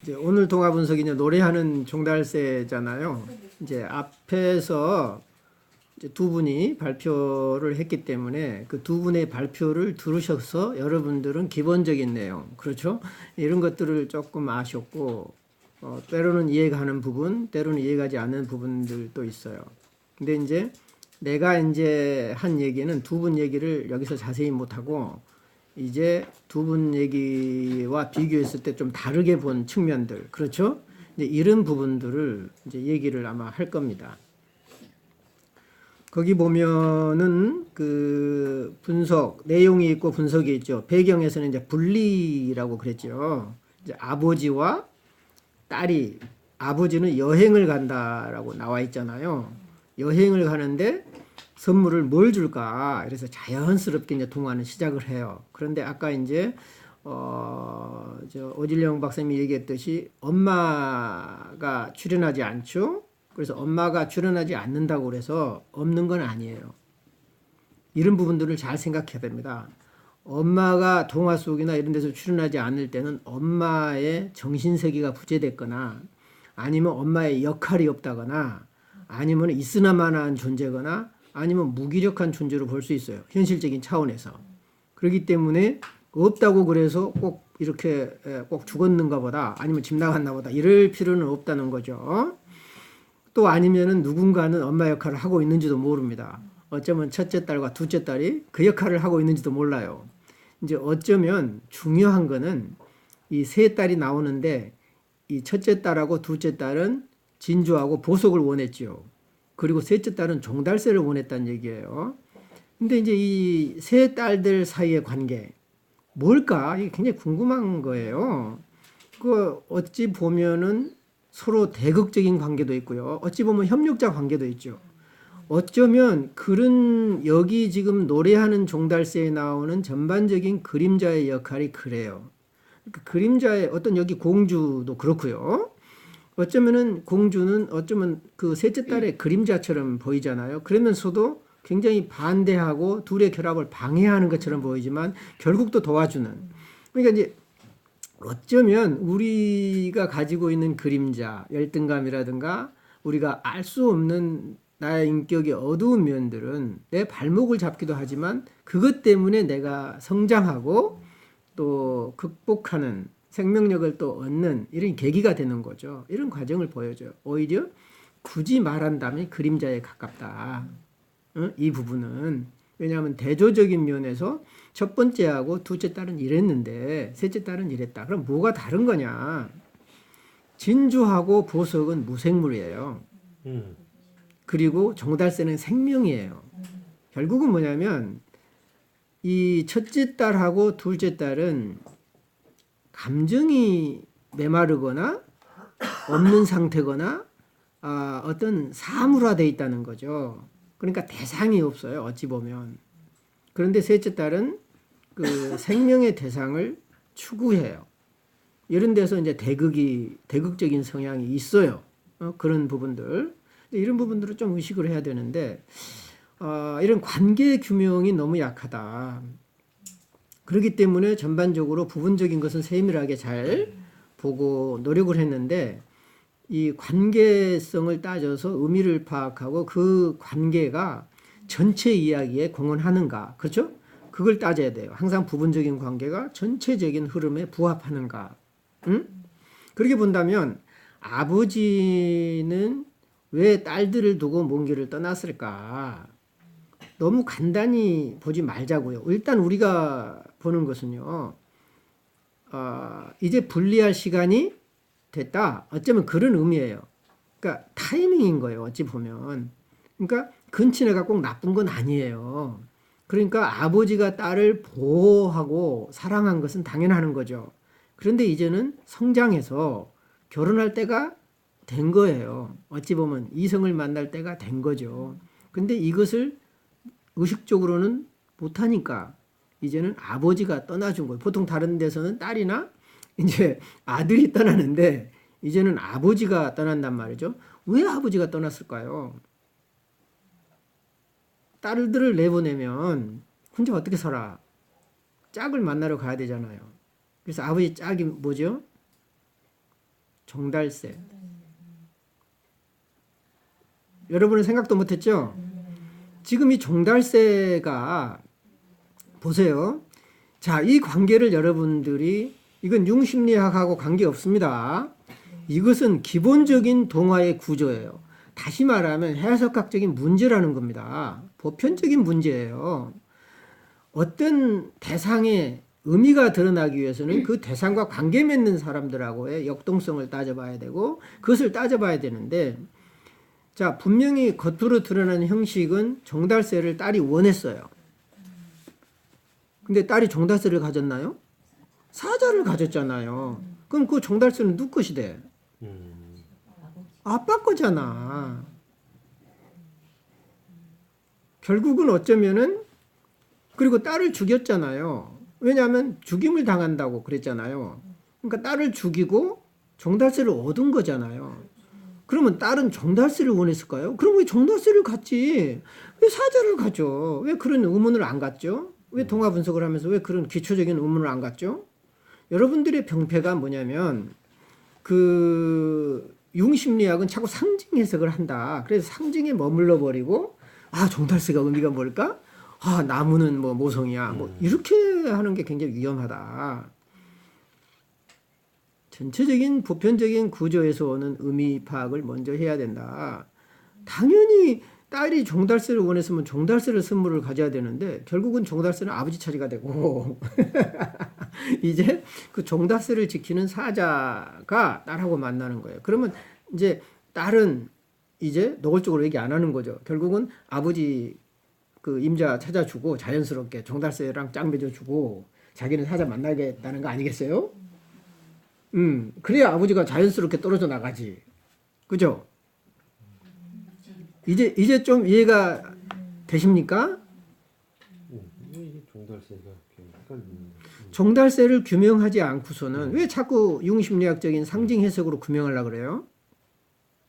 이제 오늘 동화 분석이 이제 노래하는 종달새잖아요. 이제 앞에서 이제 두 분이 발표를 했기 때문에 그 두 분의 발표를 들으셔서 여러분들은 기본적인 내용, 그렇죠? 이런 것들을 조금 아셨고, 때로는 이해가는 부분, 때로는 이해가지 않는 부분들도 있어요. 근데 이제 내가 이제 한 얘기는 두 분 얘기를 여기서 자세히 못하고, 이제 두 분 얘기와 비교했을 때 좀 다르게 본 측면들, 그렇죠? 이제 이런 부분들을 이제 얘기를 아마 할 겁니다. 거기 보면은 그 분석, 내용이 있고 분석이 있죠. 배경에서는 이제 분리라고 그랬죠. 이제 아버지와 딸이, 아버지는 여행을 간다라고 나와 있잖아요. 여행을 가는데 선물을 뭘 줄까? 그래서 자연스럽게 이제 동화는 시작을 해요. 그런데 아까 이제 오질령 박사님이 얘기했듯이 엄마가 출연하지 않죠. 그래서 엄마가 출연하지 않는다고 그래서 없는 건 아니에요. 이런 부분들을 잘 생각해야 됩니다. 엄마가 동화 속이나 이런 데서 출연하지 않을 때는 엄마의 정신세계가 부재됐거나 아니면 엄마의 역할이 없다거나 아니면 있으나마나한 존재거나 아니면 무기력한 존재로 볼 수 있어요. 현실적인 차원에서. 그렇기 때문에 없다고 그래서 꼭 이렇게 꼭 죽었는가 보다 아니면 집 나갔나 보다 이럴 필요는 없다는 거죠. 또 아니면은 누군가는 엄마 역할을 하고 있는지도 모릅니다. 어쩌면 첫째 딸과 둘째 딸이 그 역할을 하고 있는지도 몰라요. 이제 어쩌면 중요한 거는 이 세 딸이 나오는데 이 첫째 딸하고 둘째 딸은 진주하고 보석을 원했지요. 그리고 셋째 딸은 종달새를 원했다는 얘기예요. 근데 이제 이 세 딸들 사이의 관계 뭘까? 이게 굉장히 궁금한 거예요. 그 어찌 보면은 서로 대극적인 관계도 있고요. 어찌 보면 협력자 관계도 있죠. 어쩌면 그런 여기 지금 노래하는 종달새에 나오는 전반적인 그림자의 역할이 그래요. 그 그림자의 어떤 여기 공주도 그렇고요. 어쩌면은 공주는 어쩌면 그 셋째 딸의 그림자처럼 보이잖아요. 그러면서도 굉장히 반대하고 둘의 결합을 방해하는 것처럼 보이지만 결국 또 도와주는. 그러니까 이제 어쩌면 우리가 가지고 있는 그림자, 열등감이라든가 우리가 알 수 없는 나의 인격의 어두운 면들은 내 발목을 잡기도 하지만 그것 때문에 내가 성장하고 또 극복하는 생명력을 또 얻는 이런 계기가 되는 거죠. 이런 과정을 보여줘요. 오히려 굳이 말한다면 그림자에 가깝다. 이 부분은. 왜냐하면 대조적인 면에서 첫 번째하고 둘째 딸은 이랬는데 셋째 딸은 이랬다. 그럼 뭐가 다른 거냐? 진주하고 보석은 무생물이에요. 그리고 종달새는 생명이에요. 결국은 뭐냐면 이 첫째 딸하고 둘째 딸은 감정이 메마르거나 없는 상태거나 어떤 사물화되어 있다는 거죠. 그러니까 대상이 없어요. 어찌 보면. 그런데 셋째 딸은 그 생명의 대상을 추구해요. 이런 데서 이제 대극적인 성향이 있어요. 그런 부분들. 이런 부분들을 좀 의식을 해야 되는데, 이런 관계 규명이 너무 약하다. 그렇기 때문에 전반적으로 부분적인 것은 세밀하게 잘 보고 노력을 했는데, 이 관계성을 따져서 의미를 파악하고 그 관계가 전체 이야기에 공헌하는가, 그렇죠? 그걸 따져야 돼요. 항상 부분적인 관계가 전체적인 흐름에 부합하는가. 그렇게 본다면 아버지는 왜 딸들을 두고 먼 길을 떠났을까? 너무 간단히 보지 말자고요. 일단 우리가 보는 것은요, 이제 분리할 시간이 됐다. 어쩌면 그런 의미예요. 그러니까 타이밍인 거예요. 어찌 보면. 그러니까 근친애가 꼭 나쁜 건 아니에요. 그러니까 아버지가 딸을 보호하고 사랑한 것은 당연한 거죠. 그런데 이제는 성장해서 결혼할 때가 된 거예요. 어찌 보면 이성을 만날 때가 된 거죠. 근데 이것을 의식적으로는 못하니까 이제는 아버지가 떠나준 거예요. 보통 다른 데서는 딸이나 이제 아들이 떠나는데 이제는 아버지가 떠난단 말이죠. 왜 아버지가 떠났을까요? 딸들을 내보내면 혼자 어떻게 살아? 짝을 만나러 가야 되잖아요. 그래서 아버지 짝이 뭐죠? 종달새. 여러분은 생각도 못했죠? 지금 이 종달새가 보세요. 자, 이 관계를 여러분들이 이건 융심리학하고 관계 없습니다. 이것은 기본적인 동화의 구조예요. 다시 말하면 해석학적인 문제라는 겁니다. 보편적인 문제예요. 어떤 대상의 의미가 드러나기 위해서는 그 대상과 관계 맺는 사람들하고의 역동성을 따져봐야 되고 그것을 따져봐야 되는데 자, 분명히 겉으로 드러나는 형식은 종달새를 딸이 원했어요. 근데 딸이 종달새를 가졌나요? 사자를 가졌잖아요. 그럼 그 종달새는 누구 것이 돼? 아빠 거잖아. 결국은 어쩌면은 그리고 딸을 죽였잖아요. 왜냐하면 죽임을 당한다고 그랬잖아요. 그러니까 딸을 죽이고 종달새를 얻은 거잖아요. 그러면 딸은 종달새를 원했을까요? 그럼 왜 종달새를 갖지? 왜 사자를 가져? 왜 그런 의문을 안 갖죠? 왜 동화 분석을 하면서 왜 그런 기초적인 의문을 안 갖죠? 여러분들의 병폐가 뭐냐면 그 융심리학은 자꾸 상징 해석을 한다. 그래서 상징에 머물러 버리고 아 종달새가 의미가 뭘까? 아 나무는 뭐 모성이야. 뭐 이렇게 하는 게 굉장히 위험하다. 전체적인 보편적인 구조에서 오는 의미 파악을 먼저 해야 된다. 당연히 딸이 종달새를 원했으면 종달새를 선물을 가져야 되는데 결국은 종달새는 아버지 차지가 되고 이제 그 종달새를 지키는 사자가 딸하고 만나는 거예요. 그러면 이제 딸은 이제 노골적으로 얘기 안 하는 거죠. 결국은 아버지 그 임자 찾아주고 자연스럽게 종달새랑 짝 맺어주고 자기는 사자 만나겠다는 거 아니겠어요? 그래야 아버지가 자연스럽게 떨어져 나가지. 그죠? 이제 좀 이해가 되십니까? 이게 종달새가 헷갈리네. 종달새를 규명하지 않고서는 왜 자꾸 융심리학적인 상징 해석으로 규명하려고 그래요?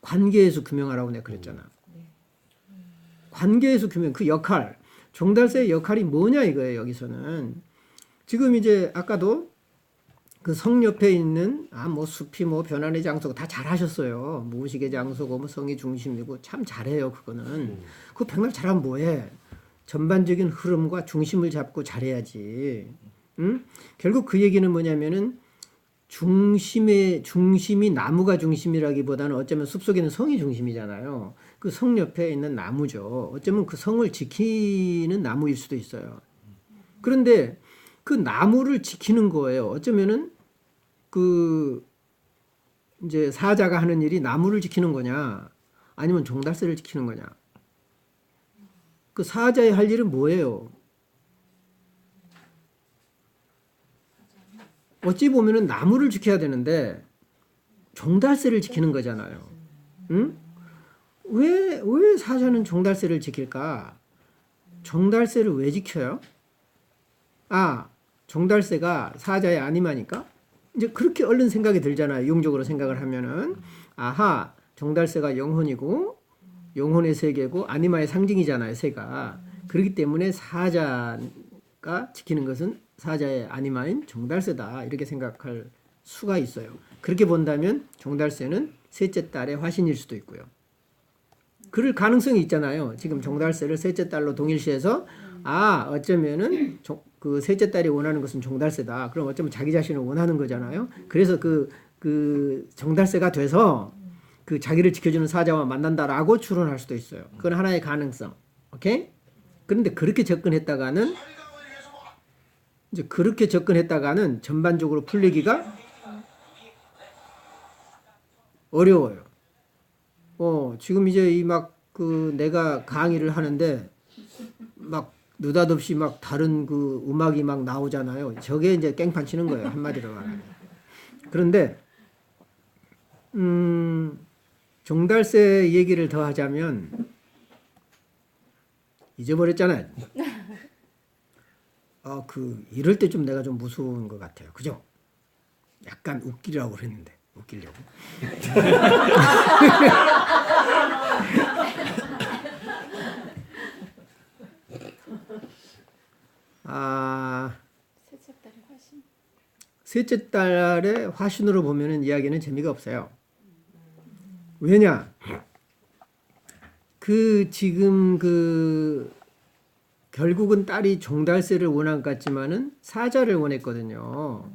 관계에서 규명하라고 내가 그랬잖아. 관계에서 규명, 그 역할, 종달새의 역할이 뭐냐 이거예요. 여기서는 지금 이제 아까도 그 성 옆에 있는 뭐 숲이 뭐 변환의 장소고 다 잘하셨어요. 무의식의 장소고 뭐 성의 중심이고 참 잘해요. 그거는 그 백날 잘하면 뭐해? 전반적인 흐름과 중심을 잡고 잘해야지. 응? 결국 그 얘기는 뭐냐면은 중심이 나무가 중심이라기보다는 어쩌면 숲속에는 성이 중심이잖아요. 그 성 옆에 있는 나무죠. 어쩌면 그 성을 지키는 나무일 수도 있어요. 그런데 그 나무를 지키는 거예요. 어쩌면은 그 이제 사자가 하는 일이 나무를 지키는 거냐, 아니면 종달새를 지키는 거냐. 그 사자의 할 일은 뭐예요? 어찌 보면은 나무를 지켜야 되는데 종달새를 지키는 거잖아요. 응? 왜 사자는 종달새를 지킬까? 종달새를 왜 지켜요? 아, 종달새가 사자의 아니마니까? 이제 그렇게 얼른 생각이 들잖아요. 이용적으로 생각을 하면은. 아하, 종달새가 영혼이고, 영혼의 세계고, 아니마의 상징이잖아요, 새가. 그렇기 때문에 사자가 지키는 것은 사자의 아니마인 종달새다. 이렇게 생각할 수가 있어요. 그렇게 본다면 종달새는 셋째 딸의 화신일 수도 있고요. 그럴 가능성이 있잖아요. 지금 종달새를 셋째 딸로 동일시해서 어쩌면은 그 셋째 딸이 원하는 것은 종달새다. 그럼 어쩌면 자기 자신을 원하는 거잖아요. 그래서 그 종달새가 돼서 그 자기를 지켜주는 사자와 만난다라고 추론할 수도 있어요. 그건 하나의 가능성. 오케이? 그런데 그렇게 접근했다가는 전반적으로 풀리기가 어려워요. 지금 이제 내가 강의를 하는데 막 느닷없이 막 다른 그 음악이 막 나오잖아요. 저게 이제 깽판 치는 거예요. 한마디로 말하면. 그런데 종달새 얘기를 더 하자면 잊어버렸잖아요. 이럴 때 좀 내가 좀 무서운 것 같아요. 그죠? 약간 웃기려고 그랬는데 웃기려고. 셋째 딸의 화신으로 보면은 이야기는 재미가 없어요. 왜냐? 지금 결국은 딸이 종달새를 원한 것 같지만은 사자를 원했거든요.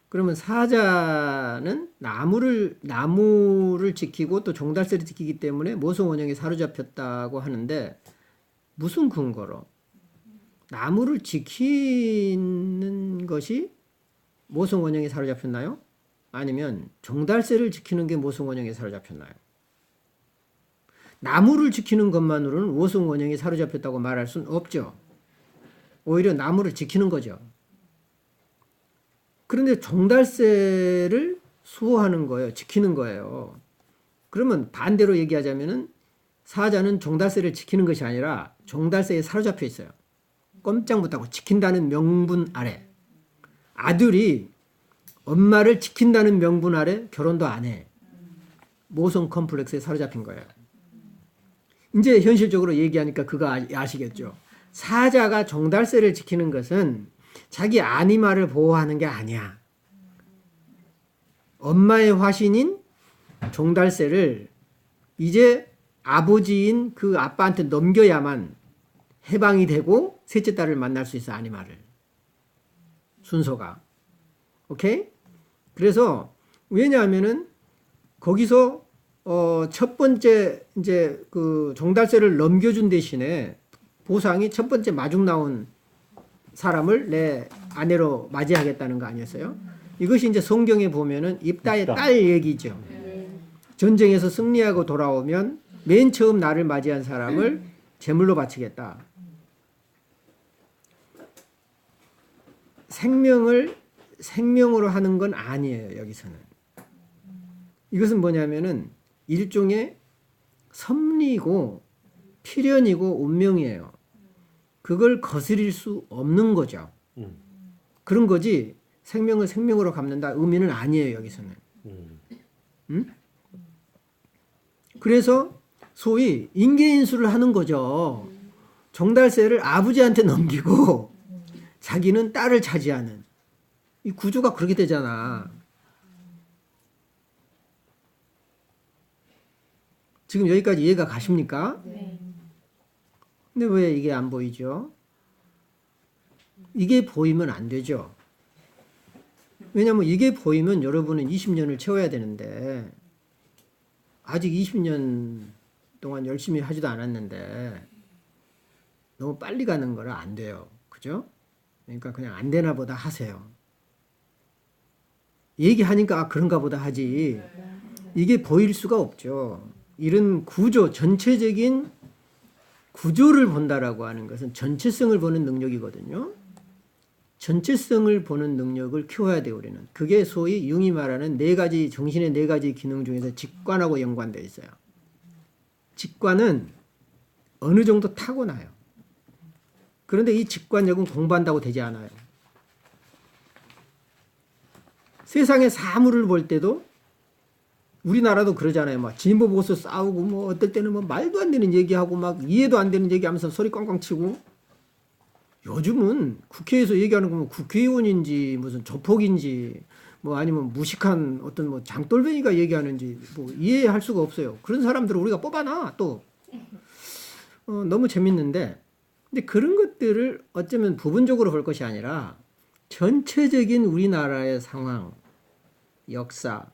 그러면 사자는 나무를 지키고 또 종달새를 지키기 때문에 모성원형에 사로잡혔다고 하는데 무슨 근거로? 나무를 지키는 것이 모성원형에 사로잡혔나요? 아니면 종달새를 지키는 게 모성원형에 사로잡혔나요? 나무를 지키는 것만으로는 모성원형에 사로잡혔다고 말할 수는 없죠. 오히려 나무를 지키는 거죠. 그런데 종달새를 수호하는 거예요. 지키는 거예요. 그러면 반대로 얘기하자면은 사자는 종달새를 지키는 것이 아니라 종달새에 사로잡혀 있어요. 꼼짝 못하고 지킨다는 명분 아래. 아들이 엄마를 지킨다는 명분 아래 결혼도 안 해. 모성 컴플렉스에 사로잡힌 거예요. 이제 현실적으로 얘기하니까 그거 아시겠죠? 사자가 종달새를 지키는 것은 자기 아니마를 보호하는 게 아니야. 엄마의 화신인 종달새를 이제 아버지인 그 아빠한테 넘겨야만 해방이 되고 셋째 딸을 만날 수 있어, 아니마를. 순서가. 오케이? 그래서 왜냐하면은 거기서 첫 번째 이제 그 종달새를 넘겨준 대신에 보상이 첫 번째 마중 나온 사람을 내 아내로 맞이하겠다는 거 아니었어요? 이것이 이제 성경에 보면은 입다의 딸 얘기죠. 전쟁에서 승리하고 돌아오면 맨 처음 나를 맞이한 사람을 제물로 바치겠다. 생명으로 하는 건 아니에요, 여기서는. 이것은 뭐냐면은 일종의 섭리고 필연이고 운명이에요. 그걸 거스릴 수 없는 거죠. 그런 거지 생명을 생명으로 갚는다 의미는 아니에요, 여기서는. 그래서 소위 인계인수를 하는 거죠. 종달새를 아버지한테 넘기고 자기는 딸을 차지하는 이 구조가 그렇게 되잖아. 지금 여기까지 이해가 가십니까? 네. 근데 왜 이게 안 보이죠? 이게 보이면 안 되죠. 왜냐하면 이게 보이면 여러분은 20년을 채워야 되는데 아직 20년 동안 열심히 하지도 않았는데 너무 빨리 가는 거라 안 돼요. 그죠? 그러니까 그냥 안 되나 보다 하세요. 얘기하니까 그런가 보다 하지 이게 보일 수가 없죠. 이런 구조, 전체적인 구조를 본다라고 하는 것은 전체성을 보는 능력이거든요. 전체성을 보는 능력을 키워야 돼요, 우리는. 그게 소위 융이 말하는 정신의 네 가지 기능 중에서 직관하고 연관되어 있어요. 직관은 어느 정도 타고나요. 그런데 이 직관력은 공부한다고 되지 않아요. 세상의 사물을 볼 때도 우리나라도 그러잖아요. 막 진보 보수 싸우고 뭐 어떨 때는 뭐 말도 안 되는 얘기하고 막 이해도 안 되는 얘기하면서 소리 꽝꽝 치고 요즘은 국회에서 얘기하는 거면 국회의원인지 무슨 조폭인지 뭐 아니면 무식한 어떤 뭐 장돌뱅이가 얘기하는지 뭐 이해할 수가 없어요. 그런 사람들을 우리가 뽑아놔 또. 너무 재밌는데 근데 그런 것들을 어쩌면 부분적으로 볼 것이 아니라 전체적인 우리나라의 상황, 역사,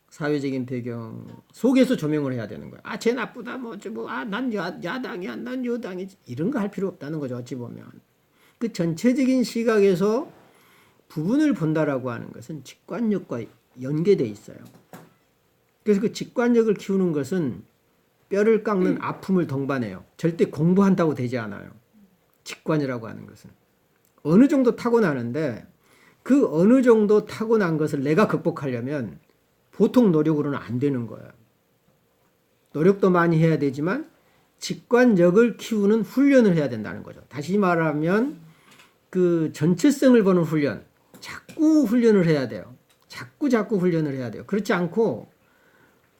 사회적인 배경 속에서 조명을 해야 되는 거야. 쟤 나쁘다, 난 야당이야, 난 여당이지. 이런 거 할 필요 없다는 거죠, 어찌 보면. 그 전체적인 시각에서 부분을 본다라고 하는 것은 직관력과 연계돼 있어요. 그래서 그 직관력을 키우는 것은 뼈를 깎는 아픔을 동반해요. 절대 공부한다고 되지 않아요. 직관이라고 하는 것은. 어느 정도 타고나는데 그 어느 정도 타고난 것을 내가 극복하려면 보통 노력으로는 안 되는 거예요. 노력도 많이 해야 되지만 직관력을 키우는 훈련을 해야 된다는 거죠. 다시 말하면 그 전체성을 보는 훈련, 자꾸 훈련을 해야 돼요. 자꾸 훈련을 해야 돼요. 그렇지 않고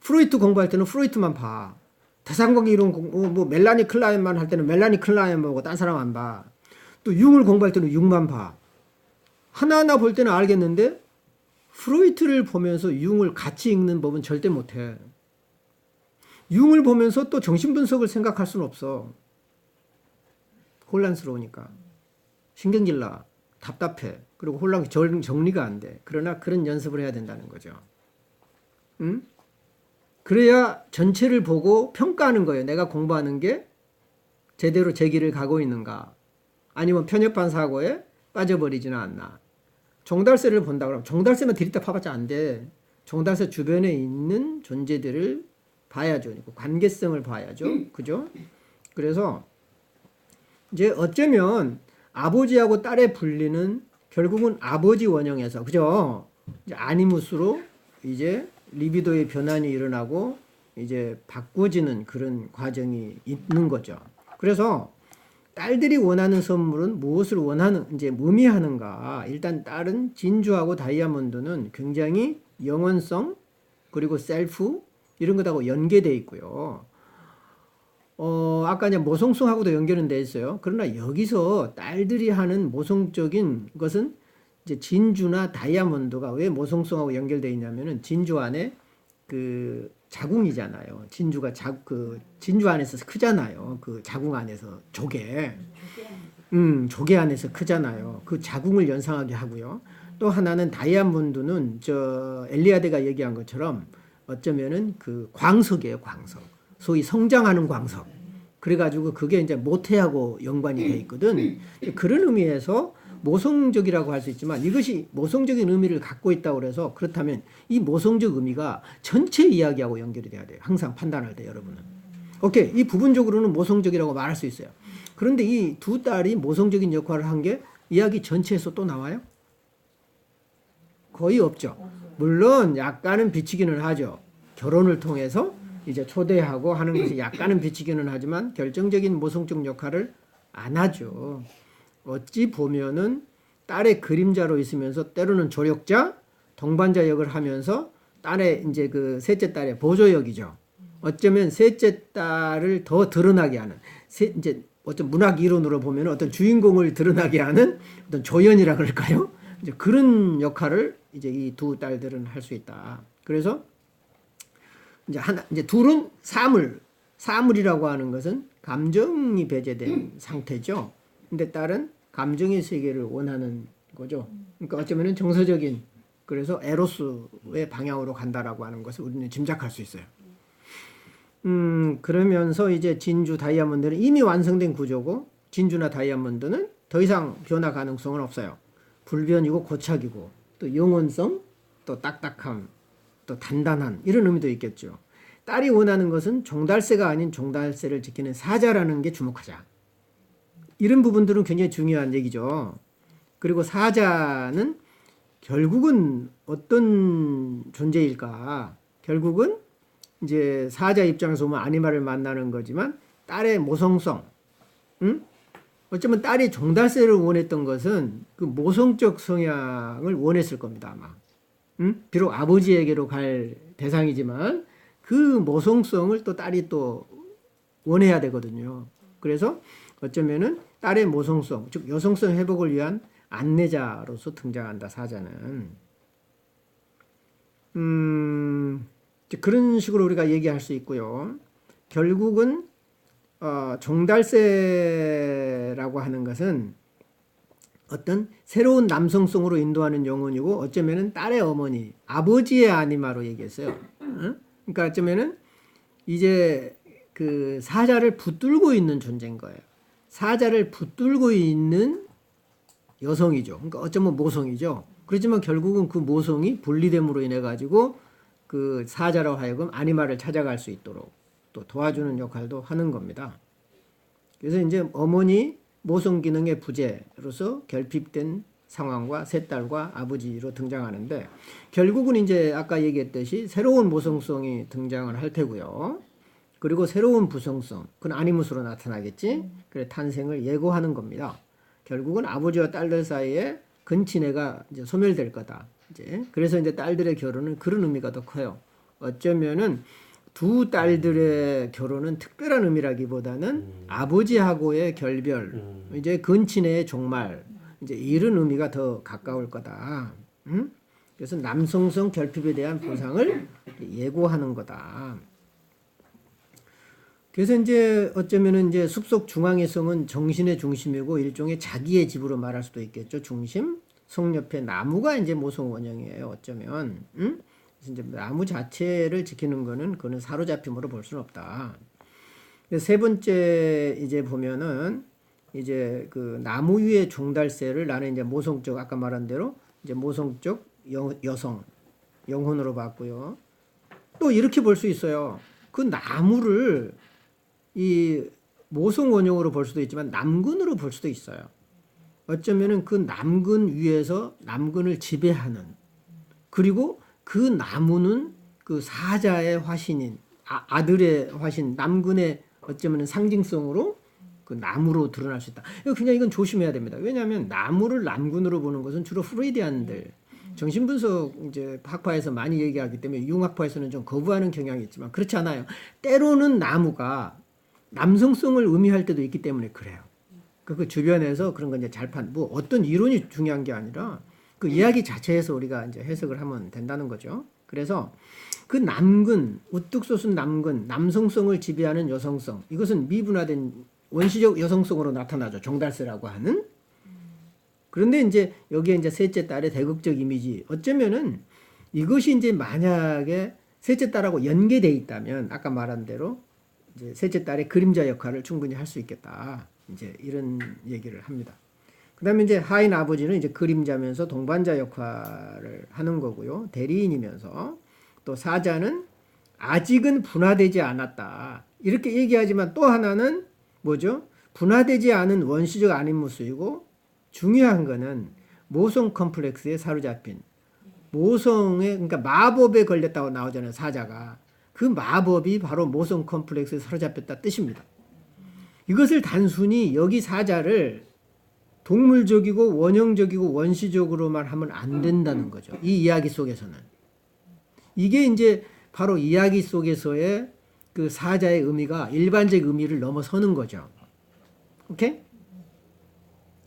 프로이트 공부할 때는 프로이트만 봐. 대상관계 이론 뭐 멜라니 클라인만 할 때는 멜라니 클라인 보고 딴 사람 안 봐. 또 융을 공부할 때는 융만 봐. 하나하나 볼 때는 알겠는데 프로이트를 보면서 융을 같이 읽는 법은 절대 못해. 융을 보면서 또 정신분석을 생각할 수는 없어. 혼란스러우니까. 신경질 나. 답답해. 그리고 정리가 안 돼. 그러나 그런 연습을 해야 된다는 거죠. 응? 그래야 전체를 보고 평가하는 거예요. 내가 공부하는 게 제대로 제 길을 가고 있는가. 아니면 편협한 사고에 빠져버리지는 않나. 종달새를 본다 그러면 종달새만 들이다 파봤자 안 돼. 종달새 주변에 있는 존재들을 봐야죠. 관계성을 봐야죠. 그죠? 그래서 이제 어쩌면 아버지하고 딸의 분리는 결국은 아버지 원형에서 그죠? 이제 아니무스로 이제 리비도의 변환이 일어나고 이제 바꿔지는 그런 과정이 있는 거죠. 그래서 딸들이 원하는 선물은 무엇을 이제 의미하는가? 일단 딸은 진주하고 다이아몬드는 굉장히 영원성 그리고 셀프 이런 것하고 연계돼 있고요. 아까 이제 모성성하고도 연결은 돼 있어요. 그러나 여기서 딸들이 하는 모성적인 것은 이제 진주나 다이아몬드가 왜 모성성하고 연결돼 있냐면은 진주 안에 그 자궁이잖아요. 진주가 진주 안에서 크잖아요. 그 자궁 안에서 조개 안에서 크잖아요. 그 자궁을 연상하게 하고요. 또 하나는 다이아몬드는 저 엘리아드가 얘기한 것처럼 어쩌면은 그 광석이에요, 광석. 소위 성장하는 광석. 그래가지고 그게 이제 모태하고 연관이 돼 있거든. 그런 의미에서 모성적이라고 할 수 있지만 이것이 모성적인 의미를 갖고 있다고 그래서 그렇다면 이 모성적 의미가 전체 이야기하고 연결이 돼야 돼요. 항상 판단할 때 여러분은. 오케이. 이 부분적으로는 모성적이라고 말할 수 있어요. 그런데 이 두 딸이 모성적인 역할을 한 게 이야기 전체에서 또 나와요? 거의 없죠. 물론 약간은 비치기는 하죠. 결혼을 통해서 이제 초대하고 하는 것이 약간은 비치기는 하지만 결정적인 모성적 역할을 안 하죠. 어찌 보면은 딸의 그림자로 있으면서 때로는 조력자, 동반자 역을 하면서 딸의 이제 그 셋째 딸의 보조역이죠. 어쩌면 셋째 딸을 더 드러나게 하는 이제 어떤 문학 이론으로 보면 어떤 주인공을 드러나게 하는 어떤 조연이라 그럴까요? 이제 그런 역할을 이제 이 두 딸들은 할 수 있다. 그래서 이제 둘은 사물이라고 하는 것은 감정이 배제된 상태죠. 근데 딸은 감정의 세계를 원하는 거죠. 그러니까 어쩌면은 정서적인 그래서 에로스의 방향으로 간다라고 하는 것을 우리는 짐작할 수 있어요. 그러면서 이제 진주 다이아몬드는 이미 완성된 구조고 진주나 다이아몬드는 더 이상 변화 가능성은 없어요. 불변이고 고착이고 또 영원성, 또 딱딱함, 또 단단한 이런 의미도 있겠죠. 딸이 원하는 것은 종달새가 아닌 종달새를 지키는 사자라는 게 주목하자. 이런 부분들은 굉장히 중요한 얘기죠. 그리고 사자는 결국은 어떤 존재일까? 결국은 이제 사자 입장에서 보면 아니마를 만나는 거지만 딸의 모성성, 어쩌면 딸이 종달새를 원했던 것은 그 모성적 성향을 원했을 겁니다, 아마. 비록 아버지에게로 갈 대상이지만 그 모성성을 또 딸이 또 원해야 되거든요. 그래서 어쩌면은 딸의 모성성, 즉 여성성 회복을 위한 안내자로서 등장한다, 사자는. 그런 식으로 우리가 얘기할 수 있고요. 결국은 종달새라고 하는 것은 어떤 새로운 남성성으로 인도하는 영혼이고 어쩌면은 딸의 어머니, 아버지의 아니마로 얘기했어요. 그러니까 어쩌면은 이제 그 사자를 붙들고 있는 존재인 거예요. 사자를 붙들고 있는 여성이죠. 그러니까 어쩌면 모성이죠. 그렇지만 결국은 그 모성이 분리됨으로 인해 가지고 그 사자로 하여금 아니마를 찾아갈 수 있도록 또 도와주는 역할도 하는 겁니다. 그래서 이제 어머니 모성 기능의 부재로서 결핍된 상황과 세 딸과 아버지로 등장하는데 결국은 이제 아까 얘기했듯이 새로운 모성성이 등장을 할 테고요. 그리고 새로운 부성성, 그건 아니무스로 나타나겠지. 그래 탄생을 예고하는 겁니다. 결국은 아버지와 딸들 사이에 근친애가 이제 소멸될 거다. 이제 그래서 이제 딸들의 결혼은 그런 의미가 더 커요. 어쩌면은 두 딸들의 결혼은 특별한 의미라기보다는 아버지하고의 결별, 이제 근친애의 종말, 이제 이런 의미가 더 가까울 거다. 그래서 남성성 결핍에 대한 보상을 예고하는 거다. 그래서 이제 어쩌면은 이제 숲속 중앙의성은 정신의 중심이고 일종의 자기의 집으로 말할 수도 있겠죠. 중심. 성 옆에 나무가 이제 모성 원형이에요. 어쩌면. 그래서 이제 나무 자체를 지키는 거는 그거는 사로잡힘으로 볼 수는 없다. 세 번째 이제 보면은 이제 그 나무 위의 종달새를 나는 이제 모성적 아까 말한 대로 이제 모성적 여성 영혼으로 봤고요. 또 이렇게 볼 수 있어요. 그 나무를 이 모성 원형으로 볼 수도 있지만 남근으로 볼 수도 있어요. 어쩌면은 그 남근 위에서 남근을 지배하는 그리고 그 나무는 그 사자의 화신인 아들의 화신 남근의 어쩌면 상징성으로 그 나무로 드러날 수 있다. 이거 그냥 이건 조심해야 됩니다. 왜냐하면 나무를 남근으로 보는 것은 주로 프로이디안들 정신분석 이제 학파에서 많이 얘기하기 때문에 융학파에서는 좀 거부하는 경향이 있지만 그렇지 않아요. 때로는 나무가 남성성을 의미할 때도 있기 때문에 그래요. 그 주변에서 그런 건 이제 뭐 어떤 이론이 중요한 게 아니라 그 이야기 자체에서 우리가 이제 해석을 하면 된다는 거죠. 그래서 그 남근, 우뚝 솟은 남근, 남성성을 지배하는 여성성, 이것은 미분화된 원시적 여성성으로 나타나죠. 종달새라고 하는. 그런데 이제 여기에 이제 셋째 딸의 대극적 이미지, 어쩌면은 이것이 이제 만약에 셋째 딸하고 연계돼 있다면 아까 말한 대로 이제 셋째 딸의 그림자 역할을 충분히 할 수 있겠다. 이제 이런 얘기를 합니다. 그다음에 이제 하인 아버지는 이제 그림자면서 동반자 역할을 하는 거고요. 대리인이면서 또 사자는 아직은 분화되지 않았다. 이렇게 얘기하지만 또 하나는 뭐죠? 분화되지 않은 원시적 아니무스이고 중요한 거는 모성 컴플렉스에 사로잡힌 모성에 그러니까 마법에 걸렸다고 나오잖아요. 사자가. 그 마법이 바로 모성 컴플렉스에 사로잡혔다 뜻입니다. 이것을 단순히 여기 사자를 동물적이고 원형적이고 원시적으로만 하면 안 된다는 거죠. 이 이야기 속에서는. 이게 이제 바로 이야기 속에서의 그 사자의 의미가 일반적 의미를 넘어서는 거죠. 오케이?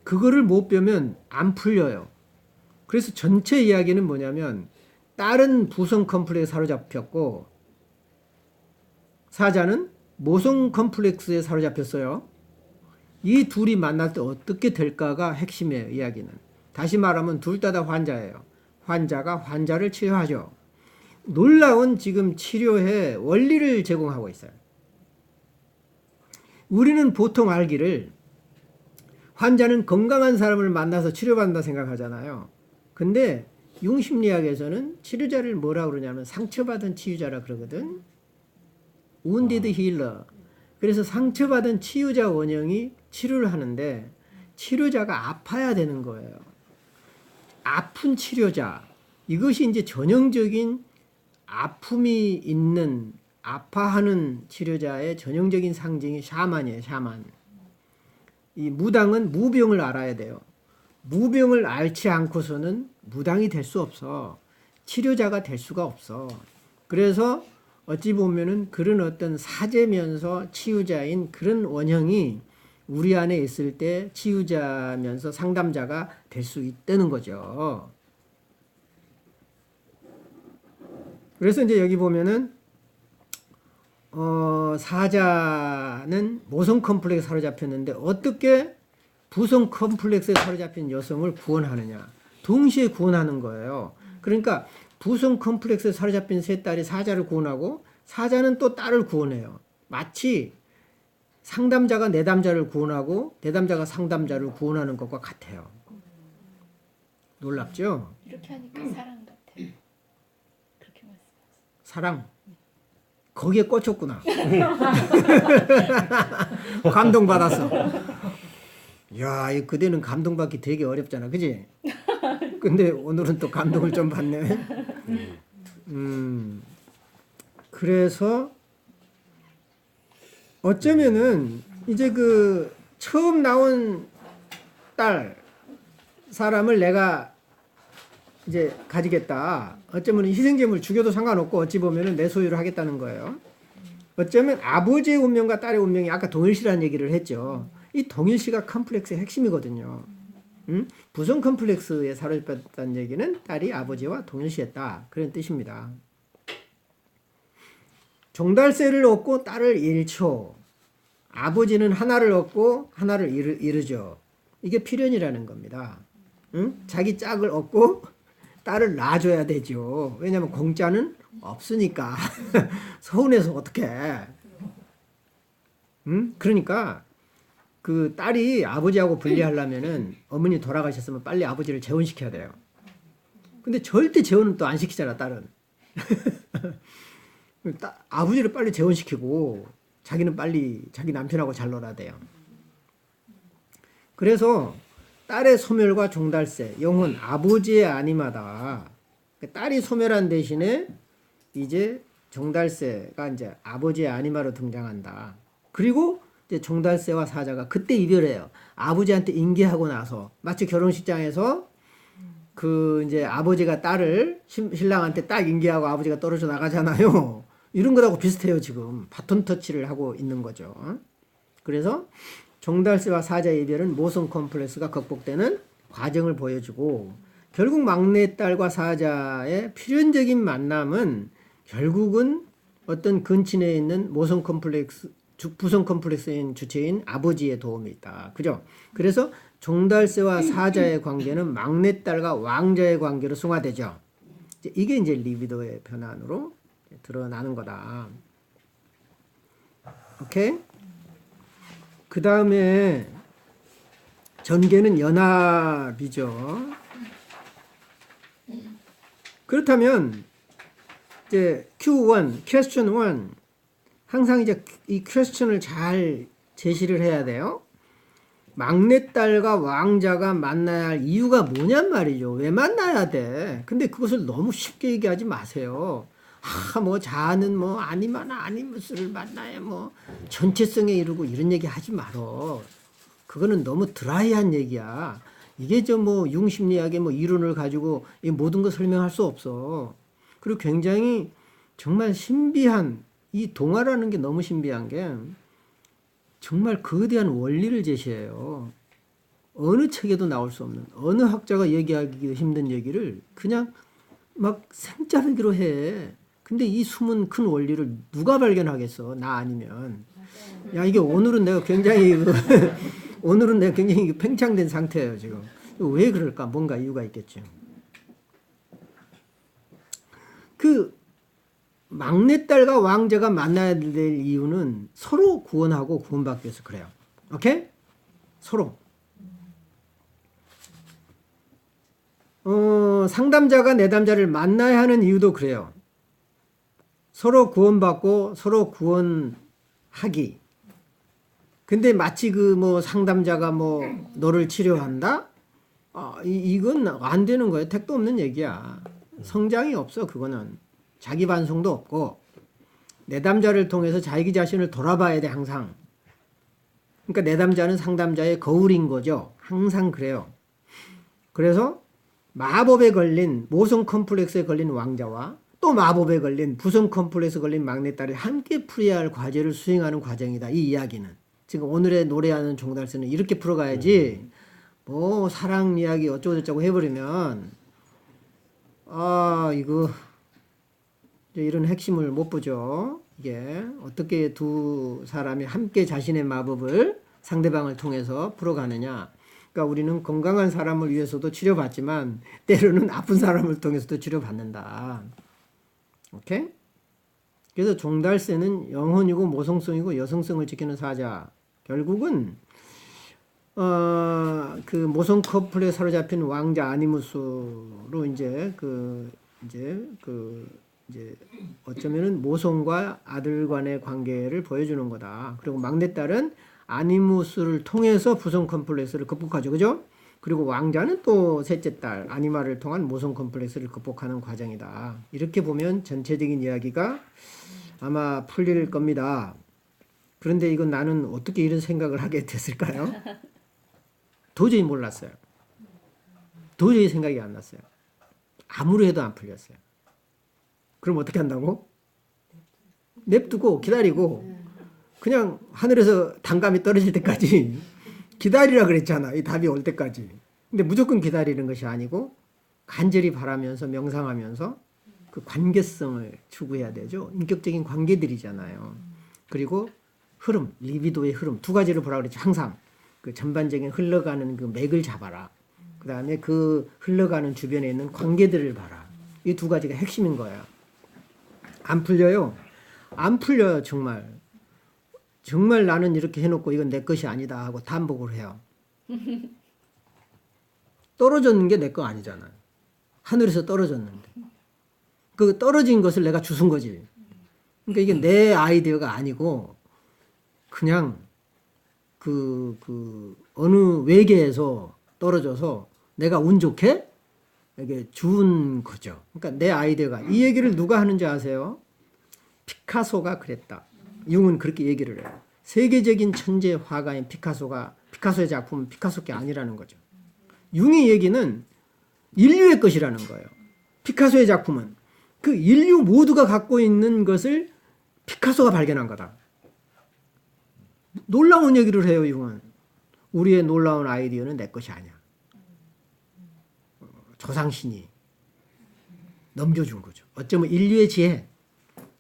그거를 못 배우면 안 풀려요. 그래서 전체 이야기는 뭐냐면 딸은 부성 컴플렉스에 사로잡혔고 사자는 모성 컴플렉스에 사로잡혔어요. 이 둘이 만날 때 어떻게 될까가 핵심이에요. 이야기는. 다시 말하면 둘 다 환자예요. 환자가 환자를 치료하죠. 놀라운 지금 치료의 원리를 제공하고 있어요. 우리는 보통 알기를 환자는 건강한 사람을 만나서 치료받는다 생각하잖아요. 근데 융심리학에서는 치료자를 뭐라 그러냐면 상처받은 치유자라 그러거든. wounded healer. 그래서 상처받은 치유자 원형이 치료를 하는데 치료자가 아파야 되는 거예요. 아픈 치료자. 이것이 이제 전형적인 아픔이 있는 아파하는 치료자의 전형적인 상징이 샤만이에요. 샤만. 이 무당은 무병을 알아야 돼요. 무병을 앓지 않고서는 무당이 될 수 없어. 치료자가 될 수가 없어. 그래서 어찌 보면은 그런 어떤 사제면서 치유자인 그런 원형이 우리 안에 있을 때 치유자면서 상담자가 될 수 있다는 거죠. 그래서 이제 여기 보면은 사자는 모성 컴플렉스에 사로잡혔는데 어떻게 부성 컴플렉스에 사로잡힌 여성을 구원하느냐. 동시에 구원하는 거예요. 그러니까 부성 컴플렉스에 사로잡힌 세 딸이 사자를 구원하고 사자는 또 딸을 구원해요. 마치 상담자가 내담자를 구원하고 내담자가 상담자를 구원하는 것과 같아요. 놀랍죠? 이렇게 하니까 사랑 같아. 그렇게 말씀하세요. 사랑. 거기에 꽂혔구나. 감동받았어. 야, 이 그대는 감동받기 되게 어렵잖아. 그지? 근데 오늘은 또 감동을 좀 받네. 그래서 어쩌면은 이제 그 처음 나온 딸 사람을 내가 이제 가지겠다. 어쩌면 희생제물 죽여도 상관없고 어찌 보면은 내 소유를 하겠다는 거예요. 어쩌면 아버지의 운명과 딸의 운명이 아까 동일시라는 얘기를 했죠. 이 동일시가 컴플렉스의 핵심이거든요. 부성 컴플렉스에 사로잡혔다는 얘기는 딸이 아버지와 동일시했다. 그런 뜻입니다. 종달새를 얻고 딸을 잃죠. 아버지는 하나를 얻고 하나를 잃으죠. 이게 필연이라는 겁니다. 응? 자기 짝을 얻고 딸을 낳아줘야 되죠. 왜냐하면 공짜는 없으니까. 서운해서 어떡해. 응? 그러니까 그 딸이 아버지하고 분리하려면은 어머니 돌아가셨으면 빨리 아버지를 재혼시켜야 돼요. 근데 절대 재혼은 또 안 시키잖아, 딸은. 아버지를 빨리 재혼시키고 자기는 빨리 자기 남편하고 잘 놀아야 돼요. 그래서 딸의 소멸과 종달새, 영혼, 아버지의 아니마다. 딸이 소멸한 대신에 이제 종달새가 이제 아버지의 아니마로 등장한다. 그리고 이제 종달새와 사자가 그때 이별해요. 아버지한테 인계하고 나서 마치 결혼식장에서 그 이제 아버지가 딸을 신랑한테 딱 인계하고 아버지가 떨어져 나가잖아요. 이런 거하고 비슷해요. 지금 바톤 터치를 하고 있는 거죠. 그래서 종달새와 사자의 이별은 모성 컴플렉스가 극복되는 과정을 보여주고 결국 막내딸과 사자의 필연적인 만남은 결국은 어떤 근친에 있는 모성 컴플렉스, 부성 컴플렉스인 주체인 아버지의 도움이 있다. 그죠? 그래서 종달새와 사자의 관계는 막내딸과 왕자의 관계로 승화되죠. 이게 이제 리비도의 변환으로 드러나는 거다. 오케이? 그 다음에 전개는 연합이죠. 그렇다면 이제 Q1, question 1 항상 이제 이 퀘스천을 잘 제시를 해야 돼요. 막내딸과 왕자가 만나야 할 이유가 뭐냔 말이죠. 왜 만나야 돼? 근데 그것을 너무 쉽게 얘기하지 마세요. 뭐 자는 뭐 아니마나 아니무스를 만나야 뭐 전체성에 이르고 이런 얘기 하지 말어. 그거는 너무 드라이한 얘기야. 이게 저 뭐 융심리학의 뭐 이론을 가지고 이 모든 거 설명할 수 없어. 그리고 굉장히 정말 신비한 이 동화라는 게 너무 신비한 게 정말 거대한 원리를 제시해요. 어느 책에도 나올 수 없는 어느 학자가 얘기하기도 힘든 얘기를 그냥 막 생짜배기로 해. 근데 이 숨은 큰 원리를 누가 발견하겠어? 나 아니면. 야, 이게 오늘은 내가 굉장히 오늘은 내가 굉장히 팽창된 상태예요, 지금. 왜 그럴까? 뭔가 이유가 있겠죠. 그 막내딸과 왕자가 만나야 될 이유는 서로 구원하고 구원받기 위해서 그래요. 오케이? 서로. 상담자가 내담자를 만나야 하는 이유도 그래요. 서로 구원받고 서로 구원하기. 근데 마치 그 뭐 상담자가 뭐 너를 치료한다? 이건 안 되는 거예요. 택도 없는 얘기야. 성장이 없어, 그거는. 자기 반성도 없고, 내담자를 통해서 자기 자신을 돌아봐야 돼, 항상. 그러니까 내담자는 상담자의 거울인 거죠. 항상 그래요. 그래서 마법에 걸린, 모성 컴플렉스에 걸린 왕자와 또 마법에 걸린 부성 컴플렉스에 걸린 막내딸이 함께 풀어야 할 과제를 수행하는 과정이다. 이 이야기는. 지금 오늘의 노래하는 종달새는 이렇게 풀어가야지, 뭐 사랑 이야기 어쩌고저쩌고 해버리면 이거 이런 핵심을 못 보죠. 이게 어떻게 두 사람이 함께 자신의 마법을 상대방을 통해서 풀어가느냐. 그러니까 우리는 건강한 사람을 위해서도 치료받지만 때로는 아픈 사람을 통해서도 치료받는다. 오케이? 그래서 종달새는 영혼이고 모성성이고 여성성을 지키는 사자. 결국은 그 모성 커플에 사로잡힌 왕자 아니무스로 이제 어쩌면은 모성과 아들 간의 관계를 보여주는 거다. 그리고 막내딸은 아니무스를 통해서 부성 컴플렉스를 극복하죠. 그죠? 그리고 왕자는 또 셋째 딸 아니마를 통한 모성 컴플렉스를 극복하는 과정이다. 이렇게 보면 전체적인 이야기가 아마 풀릴 겁니다. 그런데 이건 나는 어떻게 이런 생각을 하게 됐을까요? 도저히 몰랐어요. 도저히 생각이 안 났어요. 아무리 해도 안 풀렸어요. 그럼 어떻게 한다고? 냅두고 기다리고 그냥 하늘에서 단감이 떨어질 때까지 기다리라 그랬잖아. 이 답이 올 때까지. 근데 무조건 기다리는 것이 아니고 간절히 바라면서 명상하면서 그 관계성을 추구해야 되죠. 인격적인 관계들이잖아요. 그리고 흐름, 리비도의 흐름 두 가지를 보라 그랬죠. 항상 그 전반적인 흘러가는 그 맥을 잡아라. 그 다음에 그 흘러가는 주변에 있는 관계들을 봐라. 이 두 가지가 핵심인 거예요. 안 풀려요. 안 풀려요, 정말. 정말 나는 이렇게 해놓고 이건 내 것이 아니다 하고 단복을 해요. 떨어졌는 게 내 거 아니잖아요. 하늘에서 떨어졌는데. 그 떨어진 것을 내가 주운 거지. 그러니까 이게 내 아이디어가 아니고 그냥 어느 외계에서 떨어져서 내가 운 좋게 이게 주운 거죠. 그러니까 내 아이디어가 이 얘기를 누가 하는지 아세요? 피카소가 그랬다. 융은 그렇게 얘기를 해요. 세계적인 천재 화가인 피카소의 작품은 피카소 게 아니라는 거죠. 융의 얘기는 인류의 것이라는 거예요. 피카소의 작품은 그 인류 모두가 갖고 있는 것을 피카소가 발견한 거다. 놀라운 얘기를 해요, 융은. 우리의 놀라운 아이디어는 내 것이 아니야. 조상신이 넘겨준 거죠. 어쩌면 인류의 지혜,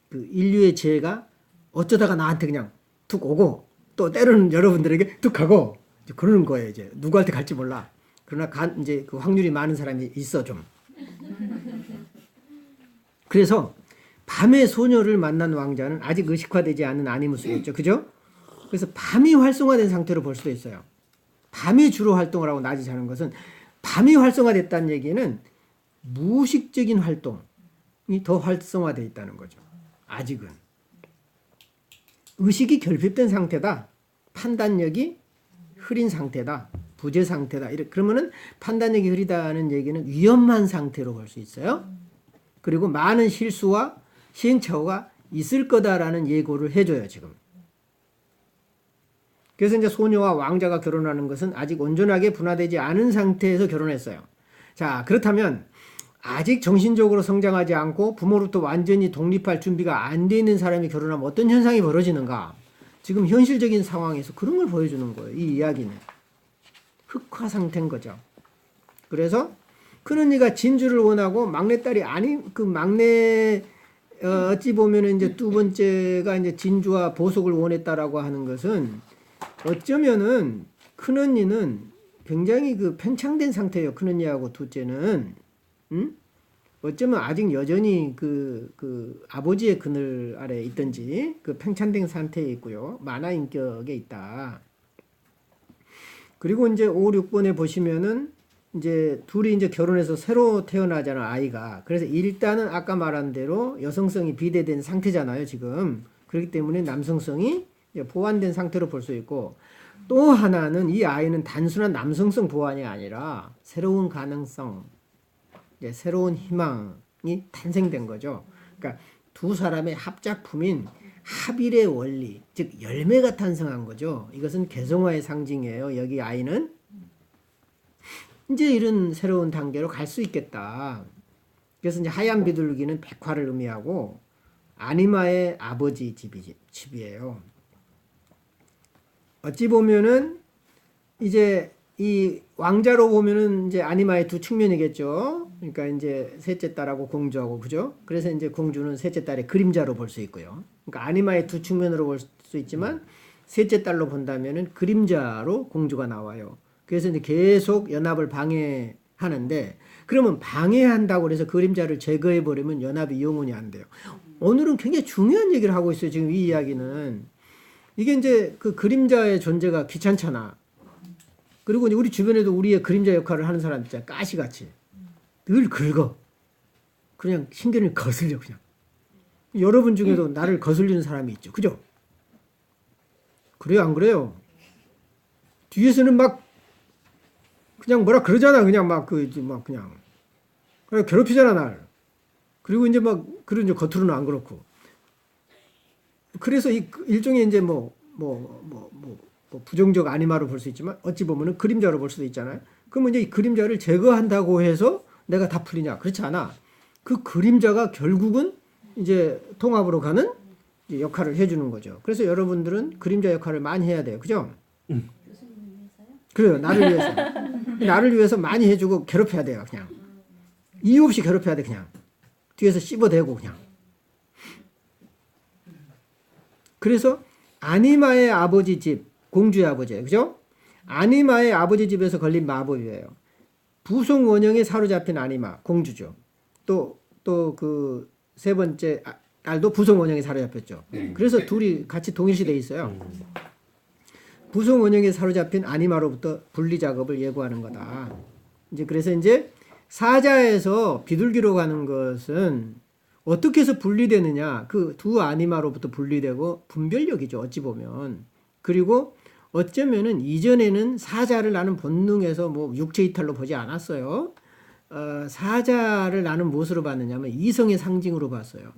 그 인류의 지혜가 어쩌다가 나한테 그냥 툭 오고 또 때로는 여러분들에게 툭 하고 그러는 거예요. 이제 누구한테 갈지 몰라. 그러나 이제 그 확률이 많은 사람이 있어 좀. 그래서 밤의 소녀를 만난 왕자는 아직 의식화되지 않은 아니무스겠죠, 그죠? 그래서 밤이 활성화된 상태로 볼 수도 있어요. 밤이 주로 활동을 하고 낮이 자는 것은 밤이 활성화됐다는 얘기는 무의식적인 활동이 더 활성화되어 있다는 거죠. 아직은. 의식이 결핍된 상태다. 판단력이 흐린 상태다. 부재 상태다. 그러면은 판단력이 흐리다는 얘기는 위험한 상태로 볼 수 있어요. 그리고 많은 실수와 시행착오가 있을 거다라는 예고를 해줘요, 지금. 그래서 이제 소녀와 왕자가 결혼하는 것은 아직 온전하게 분화되지 않은 상태에서 결혼했어요. 자, 그렇다면 아직 정신적으로 성장하지 않고 부모로부터 완전히 독립할 준비가 안 돼 있는 사람이 결혼하면 어떤 현상이 벌어지는가? 지금 현실적인 상황에서 그런 걸 보여주는 거예요. 이 이야기는. 흑화 상태인 거죠. 그래서 큰언니가 진주를 원하고 막내딸이 그 막내 어찌 보면은 이제 두 번째가 이제 진주와 보석을 원했다라고 하는 것은 어쩌면은 큰언니는 굉장히 그 팽창된 상태예요. 큰언니하고 둘째는. 어쩌면 아직 여전히 그 아버지의 그늘 아래 있든지 그 팽창된 상태에 있고요. 만화 인격에 있다. 그리고 이제 5, 6번에 보시면은 이제 둘이 이제 결혼해서 새로 태어나잖아, 아이가. 그래서 일단은 아까 말한 대로 여성성이 비대된 상태잖아요, 지금. 그렇기 때문에 남성성이 보완된 상태로 볼 수 있고, 또 하나는 이 아이는 단순한 남성성 보완이 아니라 새로운 가능성, 새로운 희망이 탄생된 거죠. 그러니까 두 사람의 합작품인 합일의 원리, 즉 열매가 탄생한 거죠. 이것은 개성화의 상징이에요. 여기 아이는 이제 이런 새로운 단계로 갈 수 있겠다. 그래서 이제 하얀 비둘기는 백화를 의미하고 아니마의 아버지 집이에요. 어찌 보면은 이제 이 왕자로 보면은 이제 아니마의 두 측면이겠죠. 그러니까 이제 셋째 딸하고 공주하고, 그죠? 그래서 이제 공주는 셋째 딸의 그림자로 볼 수 있고요. 그러니까 아니마의 두 측면으로 볼 수 있지만 셋째 딸로 본다면은 그림자로 공주가 나와요. 그래서 이제 계속 연합을 방해하는데, 그러면 방해한다고 해서 그림자를 제거해 버리면 연합이 영원히 안 돼요. 오늘은 굉장히 중요한 얘기를 하고 있어요. 지금 이 이야기는 이게 이제 그 그림자의 존재가 귀찮잖아. 그리고 이제 우리 주변에도 우리의 그림자 역할을 하는 사람 있잖아. 가시같이 늘 긁어. 그냥 신경을 거슬려. 그냥 여러분 중에도 나를 거슬리는 사람이 있죠. 그죠? 그래요, 안 그래요? 뒤에서는 막 그냥 뭐라 그러잖아. 그냥 막 그냥 괴롭히잖아, 날. 그리고 이제 막 그런 이제 겉으로는 안 그렇고. 그래서 이 일종의 이제 부정적 아니마로 볼 수 있지만 어찌 보면은 그림자로 볼 수도 있잖아요. 그러면 이제 이 그림자를 제거한다고 해서 내가 다 풀리냐? 그렇지 않아. 그 그림자가 결국은 이제 통합으로 가는 이제 역할을 해주는 거죠. 그래서 여러분들은 그림자 역할을 많이 해야 돼요. 그죠? 교수님을 위해서요? 그래요. 나를 위해서 많이 해주고 괴롭혀야 돼요. 그냥 이유 없이 괴롭혀야 돼. 그냥 뒤에서 씹어대고 그냥. 그래서 아니마의 아버지 집, 공주의 아버지예요. 그죠? 아니마의 아버지 집에서 걸린 마법이에요. 부속 원형에 사로잡힌 아니마, 공주죠. 또 그 세 번째 딸도 부속 원형에 사로잡혔죠. 그래서 둘이 같이 동일시돼 있어요. 부속 원형에 사로잡힌 아니마로부터 분리 작업을 예고하는 거다. 이제 그래서 이제 사자에서 비둘기로 가는 것은 어떻게 해서 분리되느냐? 그 두 아니마로부터 분리되고 분별력이죠. 어찌 보면. 그리고 어쩌면은 이전에는 사자를 나는 본능에서 뭐 육체 이탈로 보지 않았어요. 사자를 나는 무엇으로 봤느냐면 이성의 상징으로 봤어요.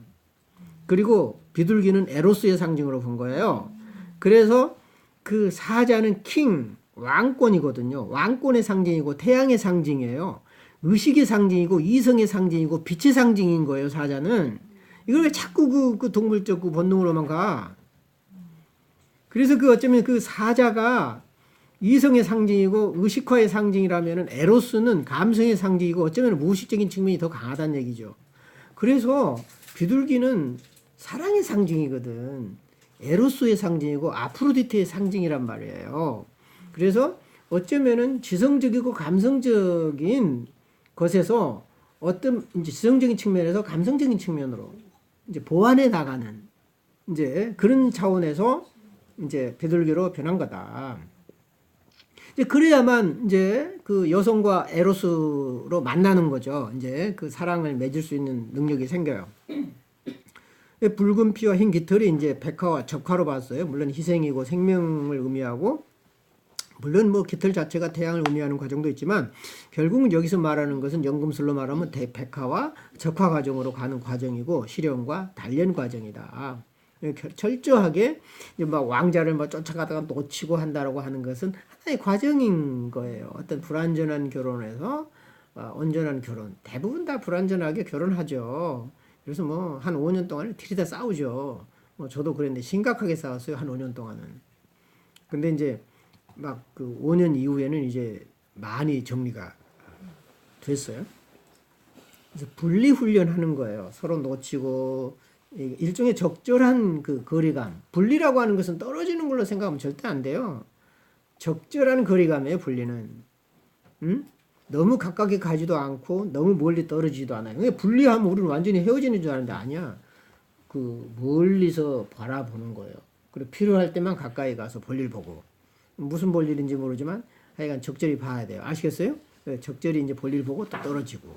그리고 비둘기는 에로스의 상징으로 본 거예요. 그래서 그 사자는 킹, 왕권이거든요. 왕권의 상징이고 태양의 상징이에요. 의식의 상징이고 이성의 상징이고 빛의 상징인 거예요. 사자는. 이걸 왜 자꾸 그 동물적 그 본능으로만 가? 그래서 그 어쩌면 그 사자가 이성의 상징이고 의식화의 상징이라면은 에로스는 감성의 상징이고 어쩌면 무의식적인 측면이 더 강하다는 얘기죠. 그래서 비둘기는 사랑의 상징이거든. 에로스의 상징이고 아프로디테의 상징이란 말이에요. 그래서 어쩌면은 지성적이고 감성적인 것에서 어떤 이제 지성적인 측면에서 감성적인 측면으로 이제 보완해 나가는 이제 그런 차원에서 이제 비둘기로 변한 거다. 이제 그래야만 이제 그 여성과 에로스로 만나는 거죠. 이제 그 사랑을 맺을 수 있는 능력이 생겨요. 붉은 피와 흰 깃털이 이제 백화와 적화로 봤어요. 물론 희생이고 생명을 의미하고, 물론 뭐 깃털 자체가 태양을 의미하는 과정도 있지만, 결국은 여기서 말하는 것은 연금술로 말하면 백화와 적화 과정으로 가는 과정이고, 실현과 단련 과정이다. 철저하게 막 왕자를 뭐 쫓아가다가 놓치고 한다라고 하는 것은 하나의 과정인 거예요. 어떤 불완전한 결혼에서 온전한 결혼. 대부분 다 불완전하게 결혼하죠. 그래서 뭐 한 5년 동안을 들이다 싸우죠. 뭐 저도 그랬는데 심각하게 싸웠어요. 한 5년 동안은. 근데 이제 막 그 5년 이후에는 이제 많이 정리가 됐어요. 그래서 분리 훈련하는 거예요. 서로 놓치고 일종의 적절한 그 거리감. 분리라고 하는 것은 떨어지는 걸로 생각하면 절대 안 돼요. 적절한 거리감이에요. 분리는. 너무 가깝게 가지도 않고 너무 멀리 떨어지지도 않아요. 분리하면 우리는 완전히 헤어지는 줄 아는데 아니야. 그 멀리서 바라보는 거예요. 그리고 필요할 때만 가까이 가서 볼일 보고. 무슨 볼일인지 모르지만 하여간 적절히 봐야 돼요. 아시겠어요? 적절히 이제 볼일 보고 또 떨어지고.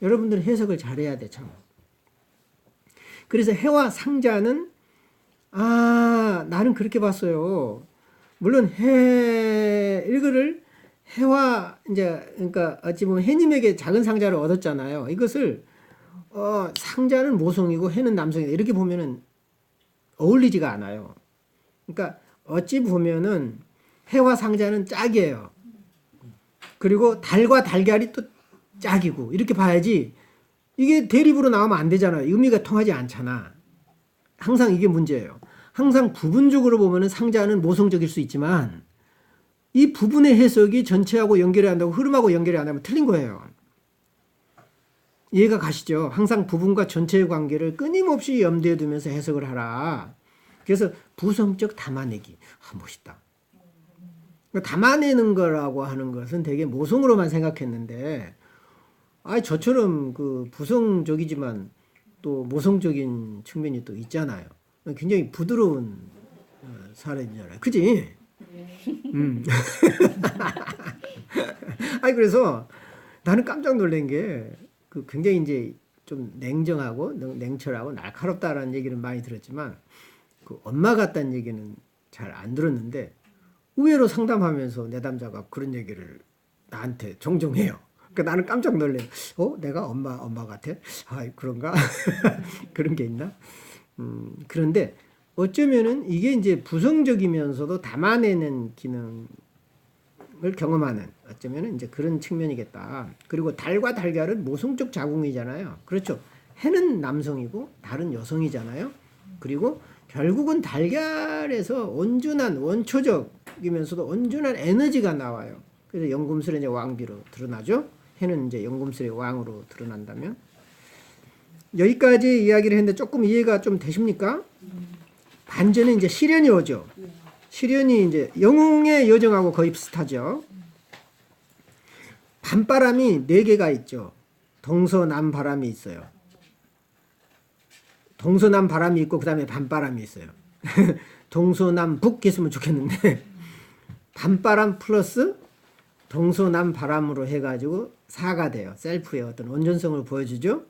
여러분들은 해석을 잘해야 돼, 참. 그래서 해와 상자는 나는 그렇게 봤어요. 물론 이거를 해와 이제 그러니까 어찌 보면 해님에게 작은 상자를 얻었잖아요. 이것을 상자는 모성이고 해는 남성이다. 이렇게 보면은 어울리지가 않아요. 그러니까 어찌 보면은 해와 상자는 짝이에요. 그리고 달과 달걀이 또 짝이고 이렇게 봐야지 이게 대립으로 나오면 안 되잖아요. 의미가 통하지 않잖아. 항상 이게 문제예요. 항상 부분적으로 보면은 상자는 모성적일 수 있지만 이 부분의 해석이 전체하고 연결해야 한다고 흐름하고 연결이 안 하면 틀린 거예요. 이해가 가시죠? 항상 부분과 전체의 관계를 끊임없이 염두에 두면서 해석을 하라. 그래서 부성적 담아내기. 멋있다. 담아내는 거라고 하는 것은 되게 모성으로만 생각했는데 저처럼 그 부성적이지만 또 모성적인 측면이 또 있잖아요. 굉장히 부드러운 사람이잖아요. 그지? 그래서 나는 깜짝 놀란 게 그 굉장히 이제 좀 냉정하고 냉철하고 날카롭다라는 얘기는 많이 들었지만 그 엄마 같다는 얘기는 잘 안 들었는데 의외로 상담하면서 내담자가 그런 얘기를 나한테 종종 해요. 그러니까 나는 깜짝 놀래. 내가 엄마 같아? 그런가? 그런 게 있나? 그런데 어쩌면은 이게 이제 부성적이면서도 담아내는 기능을 경험하는 어쩌면은 이제 그런 측면이겠다. 그리고 달과 달걀은 모성적 자궁이잖아요. 그렇죠. 해는 남성이고 달은 여성이잖아요. 그리고 결국은 달걀에서 온전한 원초적 이면서도 온전한 에너지가 나와요. 그래서 연금술의 이제 왕비로 드러나죠. 해는 이제 연금술의 왕으로 드러난다면 여기까지 이야기를 했는데 조금 이해가 좀 되십니까? 반전에 이제 시련이 오죠. 시련이 이제 영웅의 여정하고 거의 비슷하죠. 밤바람이 4개가 있죠. 동서남바람이 있어요. 동서남바람이 있고 그 다음에 밤바람이 있어요. 동서남북 했으면 좋겠는데 밤바람 플러스 동서남바람으로 해가지고 4가 돼요. 셀프의 어떤 온전성을 보여주죠.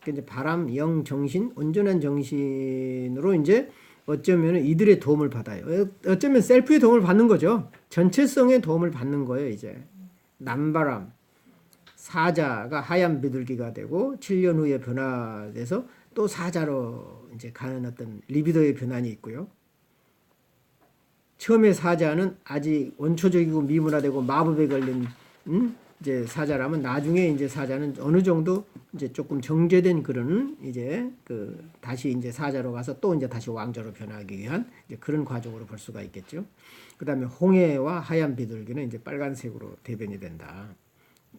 이제 바람, 영, 정신, 온전한 정신으로 이제 어쩌면 이들의 도움을 받아요. 어쩌면 셀프의 도움을 받는 거죠. 전체성의 도움을 받는 거예요. 이제 남바람, 사자가 하얀 비둘기가 되고 7년 후에 변화돼서 또 사자로 이제 가는 어떤 리비도의 변환이 있고요. 처음에 사자는 아직 원초적이고 미문화되고 마법에 걸린 이제 사자라면 나중에 이제 사자는 어느 정도 이제 조금 정제된 그런 이제 그 다시 이제 사자로 가서 또 이제 다시 왕자로 변하기 위한 이제 그런 과정으로 볼 수가 있겠죠. 그다음에 홍해와 하얀 비둘기는 이제 빨간색으로 대변이 된다.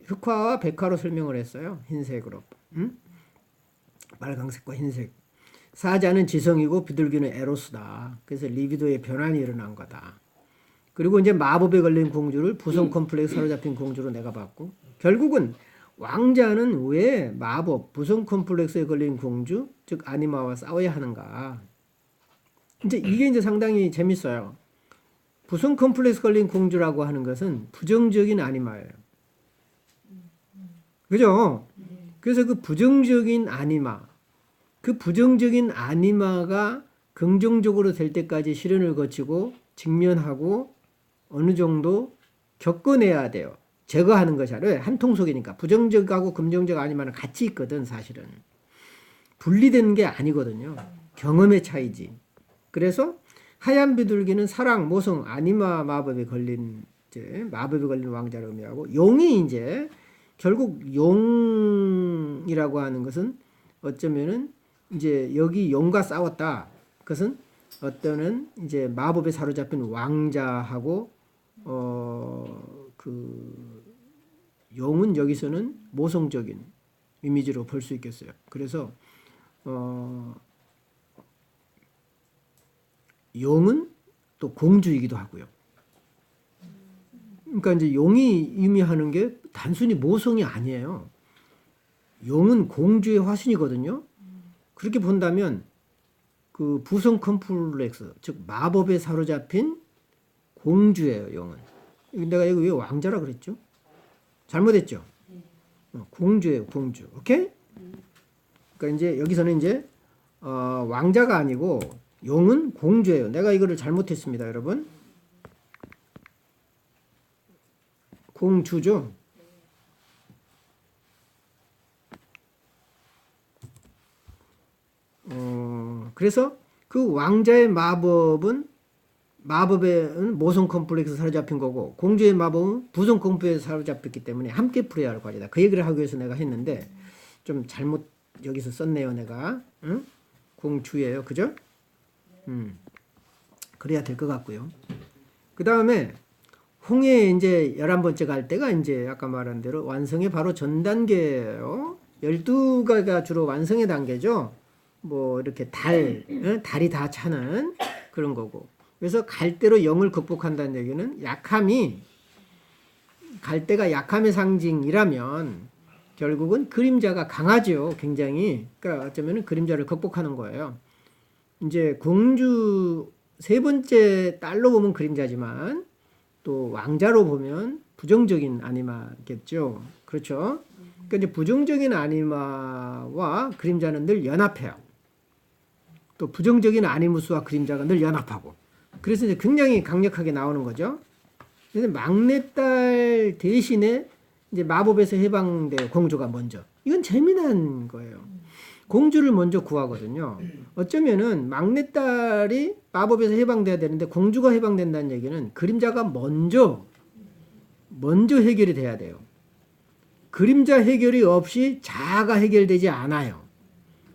흑화와 백화로 설명을 했어요. 흰색으로. 빨강색과 흰색. 사자는 지성이고 비둘기는 에로스다. 그래서 리비도의 변환이 일어난 거다. 그리고 이제 마법에 걸린 공주를 부성 컴플렉스 사로잡힌 공주로 내가 봤고 결국은 왕자는 왜 마법, 부성 컴플렉스에 걸린 공주, 즉 아니마와 싸워야 하는가. 이제 이게 이제 상당히 재밌어요. 부성 컴플렉스 걸린 공주라고 하는 것은 부정적인 아니마예요. 그죠? 그래서 그 부정적인 아니마가 긍정적으로 될 때까지 시련을 거치고 직면하고 어느 정도 겪어내야 돼요. 제거하는 것이 아니라 한 통속이니까 부정적하고 긍정적 아니마는 같이 있거든. 사실은 분리되는 게 아니거든요. 경험의 차이지. 그래서 하얀 비둘기는 사랑, 모성, 아니마 마법에 걸린 왕자를 의미하고 용이 이제 결국 용이라고 하는 것은 어쩌면은 이제 여기 용과 싸웠다. 그것은 어떠는 이제 마법에 사로잡힌 왕자하고 그 용은 여기서는 모성적인 이미지로 볼 수 있겠어요. 그래서 용은 또 공주이기도 하고요. 그러니까 이제 용이 의미하는 게 단순히 모성이 아니에요. 용은 공주의 화신이거든요. 그렇게 본다면 그 부성 컴플렉스, 즉 마법에 사로잡힌 공주예요. 용은. 내가 여기 왜 왕자라 그랬죠? 잘못했죠? 공주예요. 공주. 오케이? 그러니까 이제 여기서는 이제 왕자가 아니고 용은 공주예요. 내가 이거를 잘못했습니다, 여러분. 공주죠. 그래서 그 왕자의 마법은 모성 컴플렉스 사로잡힌 거고 공주의 마법은 부성 컴플렉스 사로잡혔기 때문에 함께 풀어야 할 과제다. 그 얘기를 하기 위해서 내가 했는데 좀 잘못 여기서 썼네요, 내가. 응? 공주예요, 그죠? 그래야 될 것 같고요. 그 다음에 홍해 이제 11번째 갈 때가 이제 아까 말한 대로 완성의 바로 전 단계예요. 12가가 주로 완성의 단계죠. 뭐 이렇게 달이 다 차는 그런 거고. 그래서 갈대로 영을 극복한다는 얘기는 갈대가 약함의 상징이라면 결국은 그림자가 강하죠. 굉장히. 그러니까 어쩌면 그림자를 극복하는 거예요. 이제 공주 3번째 딸로 보면 그림자지만 또 왕자로 보면 부정적인 아니마겠죠. 그렇죠? 그러니까 이제 부정적인 아니마와 그림자는 늘 연합해요. 또 부정적인 아니무스와 그림자가 늘 연합하고. 그래서 이제 굉장히 강력하게 나오는 거죠. 그래서 막내딸 대신에 이제 마법에서 해방된 공주가 먼저. 이건 재미난 거예요. 공주를 먼저 구하거든요. 어쩌면은 막내딸이 마법에서 해방돼야 되는데 공주가 해방된다는 얘기는 그림자가 먼저 해결이 돼야 돼요. 그림자 해결이 없이 자아가 해결되지 않아요.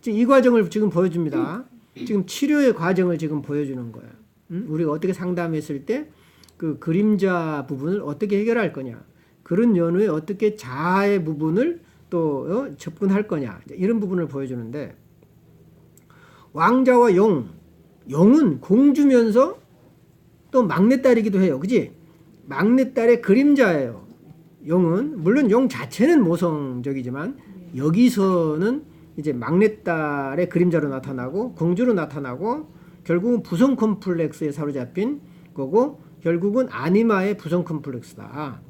지금 이 과정을 지금 보여줍니다. 지금 치료의 과정을 지금 보여주는 거예요. 우리가 어떻게 상담했을 때 그 그림자 부분을 어떻게 해결할 거냐. 그런 연후에 어떻게 자아의 부분을 또 접근할 거냐. 이런 부분을 보여주는데 왕자와 용은 공주면서 또 막내딸이기도 해요. 그지? 막내딸의 그림자예요. 용은 물론 용 자체는 모성적이지만 여기서는 이제 막내딸의 그림자로 나타나고 공주로 나타나고 결국은 부성 컴플렉스에 사로잡힌 거고 결국은 아니마의 부성 컴플렉스다.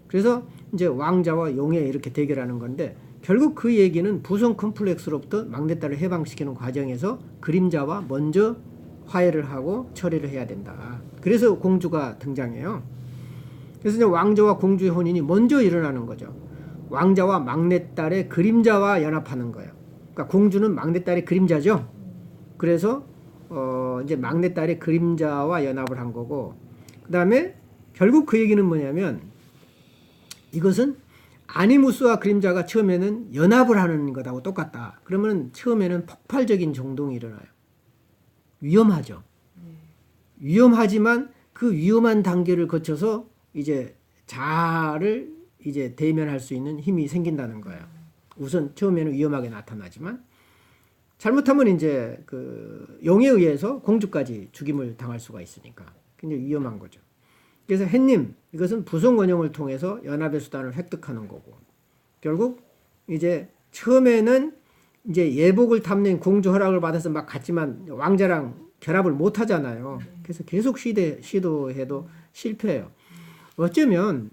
그래서 이제 왕자와 용의 이렇게 대결하는 건데 결국 그 얘기는 부성 컴플렉스로부터 막내딸을 해방시키는 과정에서 그림자와 먼저 화해를 하고 처리를 해야 된다. 그래서 공주가 등장해요. 그래서 이제 왕자와 공주의 혼인이 먼저 일어나는 거죠. 왕자와 막내딸의 그림자와 연합하는 거예요. 그러니까 공주는 막내딸의 그림자죠. 그래서 이제 막내딸의 그림자와 연합을 한 거고, 그 다음에 결국 그 얘기는 뭐냐면 이것은 아니무스와 그림자가 처음에는 연합을 하는 것하고 똑같다. 그러면 처음에는 폭발적인 정동이 일어나요. 위험하죠. 위험하지만 그 위험한 단계를 거쳐서 이제 자아를 이제 대면할 수 있는 힘이 생긴다는 거예요. 우선 처음에는 위험하게 나타나지만 잘못하면 이제 그 용에 의해서 공주까지 죽임을 당할 수가 있으니까 굉장히 위험한 거죠. 그래서 햇님 이것은 부성 원형을 통해서 연합의 수단을 획득하는 거고 결국 이제 처음에는 이제 예복을 탐낸 공주 허락을 받아서 막 갔지만 왕자랑 결합을 못 하잖아요. 그래서 계속 시도해도 실패해요. 어쩌면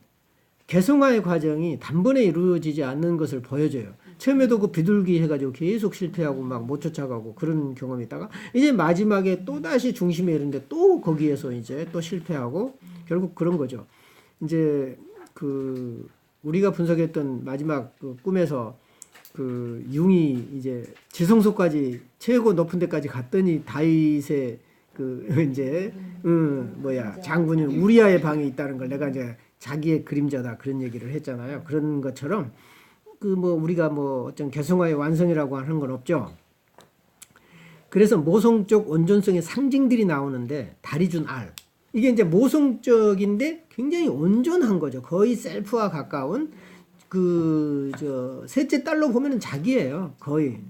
개성화의 과정이 단번에 이루어지지 않는 것을 보여줘요. 처음에도 그 비둘기 해가지고 계속 실패하고 막 못 쫓아가고 그런 경험이 있다가 이제 마지막에 또 다시 중심에 이르는데 또 거기에서 이제 또 실패하고 결국 그런 거죠. 이제 그 우리가 분석했던 마지막 그 꿈에서 그 융이 이제 지성소까지 최고 높은 데까지 갔더니 다윗의 그 이제 장군인 우리아의 방에 있다는 걸 내가 이제 자기의 그림자다 그런 얘기를 했잖아요. 그런 것처럼 그 뭐 우리가 뭐 어떤 개성화의 완성이라고 하는 건 없죠. 그래서 모성적 온전성의 상징들이 나오는데 달이 준 알. 이게 이제 모성적인데 굉장히 온전한 거죠. 거의 셀프와 가까운 그 셋째 딸로 보면은 자기예요. 거의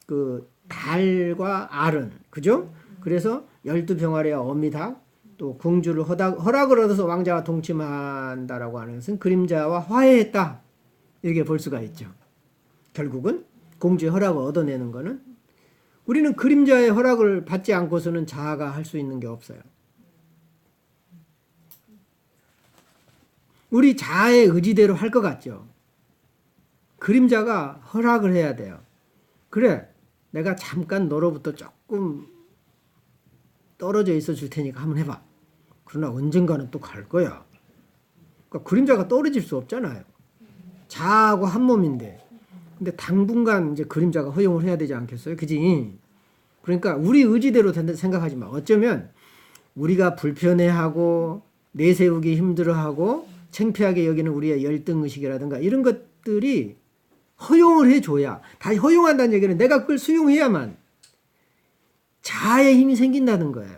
그 달과 알은 그죠? 그래서 12병아리와 어미닭 또 공주를 허락을 얻어서 왕자와 동침한다라고 하는 것은 그림자와 화해했다. 이렇게 볼 수가 있죠. 결국은 공주의 허락을 얻어내는 거는 우리는 그림자의 허락을 받지 않고서는 자아가 할 수 있는 게 없어요. 우리 자아의 의지대로 할 것 같죠. 그림자가 허락을 해야 돼요. 그래, 내가 잠깐 너로부터 조금 떨어져 있어 줄 테니까 한번 해봐. 그러나 언젠가는 또 갈 거야. 그러니까 그림자가 떨어질 수 없잖아요. 자아하고 한 몸인데. 근데 당분간 이제 그림자가 허용을 해야 되지 않겠어요? 그지? 그러니까 우리 의지대로 된다 생각하지 마. 어쩌면 우리가 불편해하고 내세우기 힘들어하고 창피하게 여기는 우리의 열등의식이라든가 이런 것들이 허용을 해줘야, 다 허용한다는 얘기는 내가 그걸 수용해야만 자아의 힘이 생긴다는 거예요.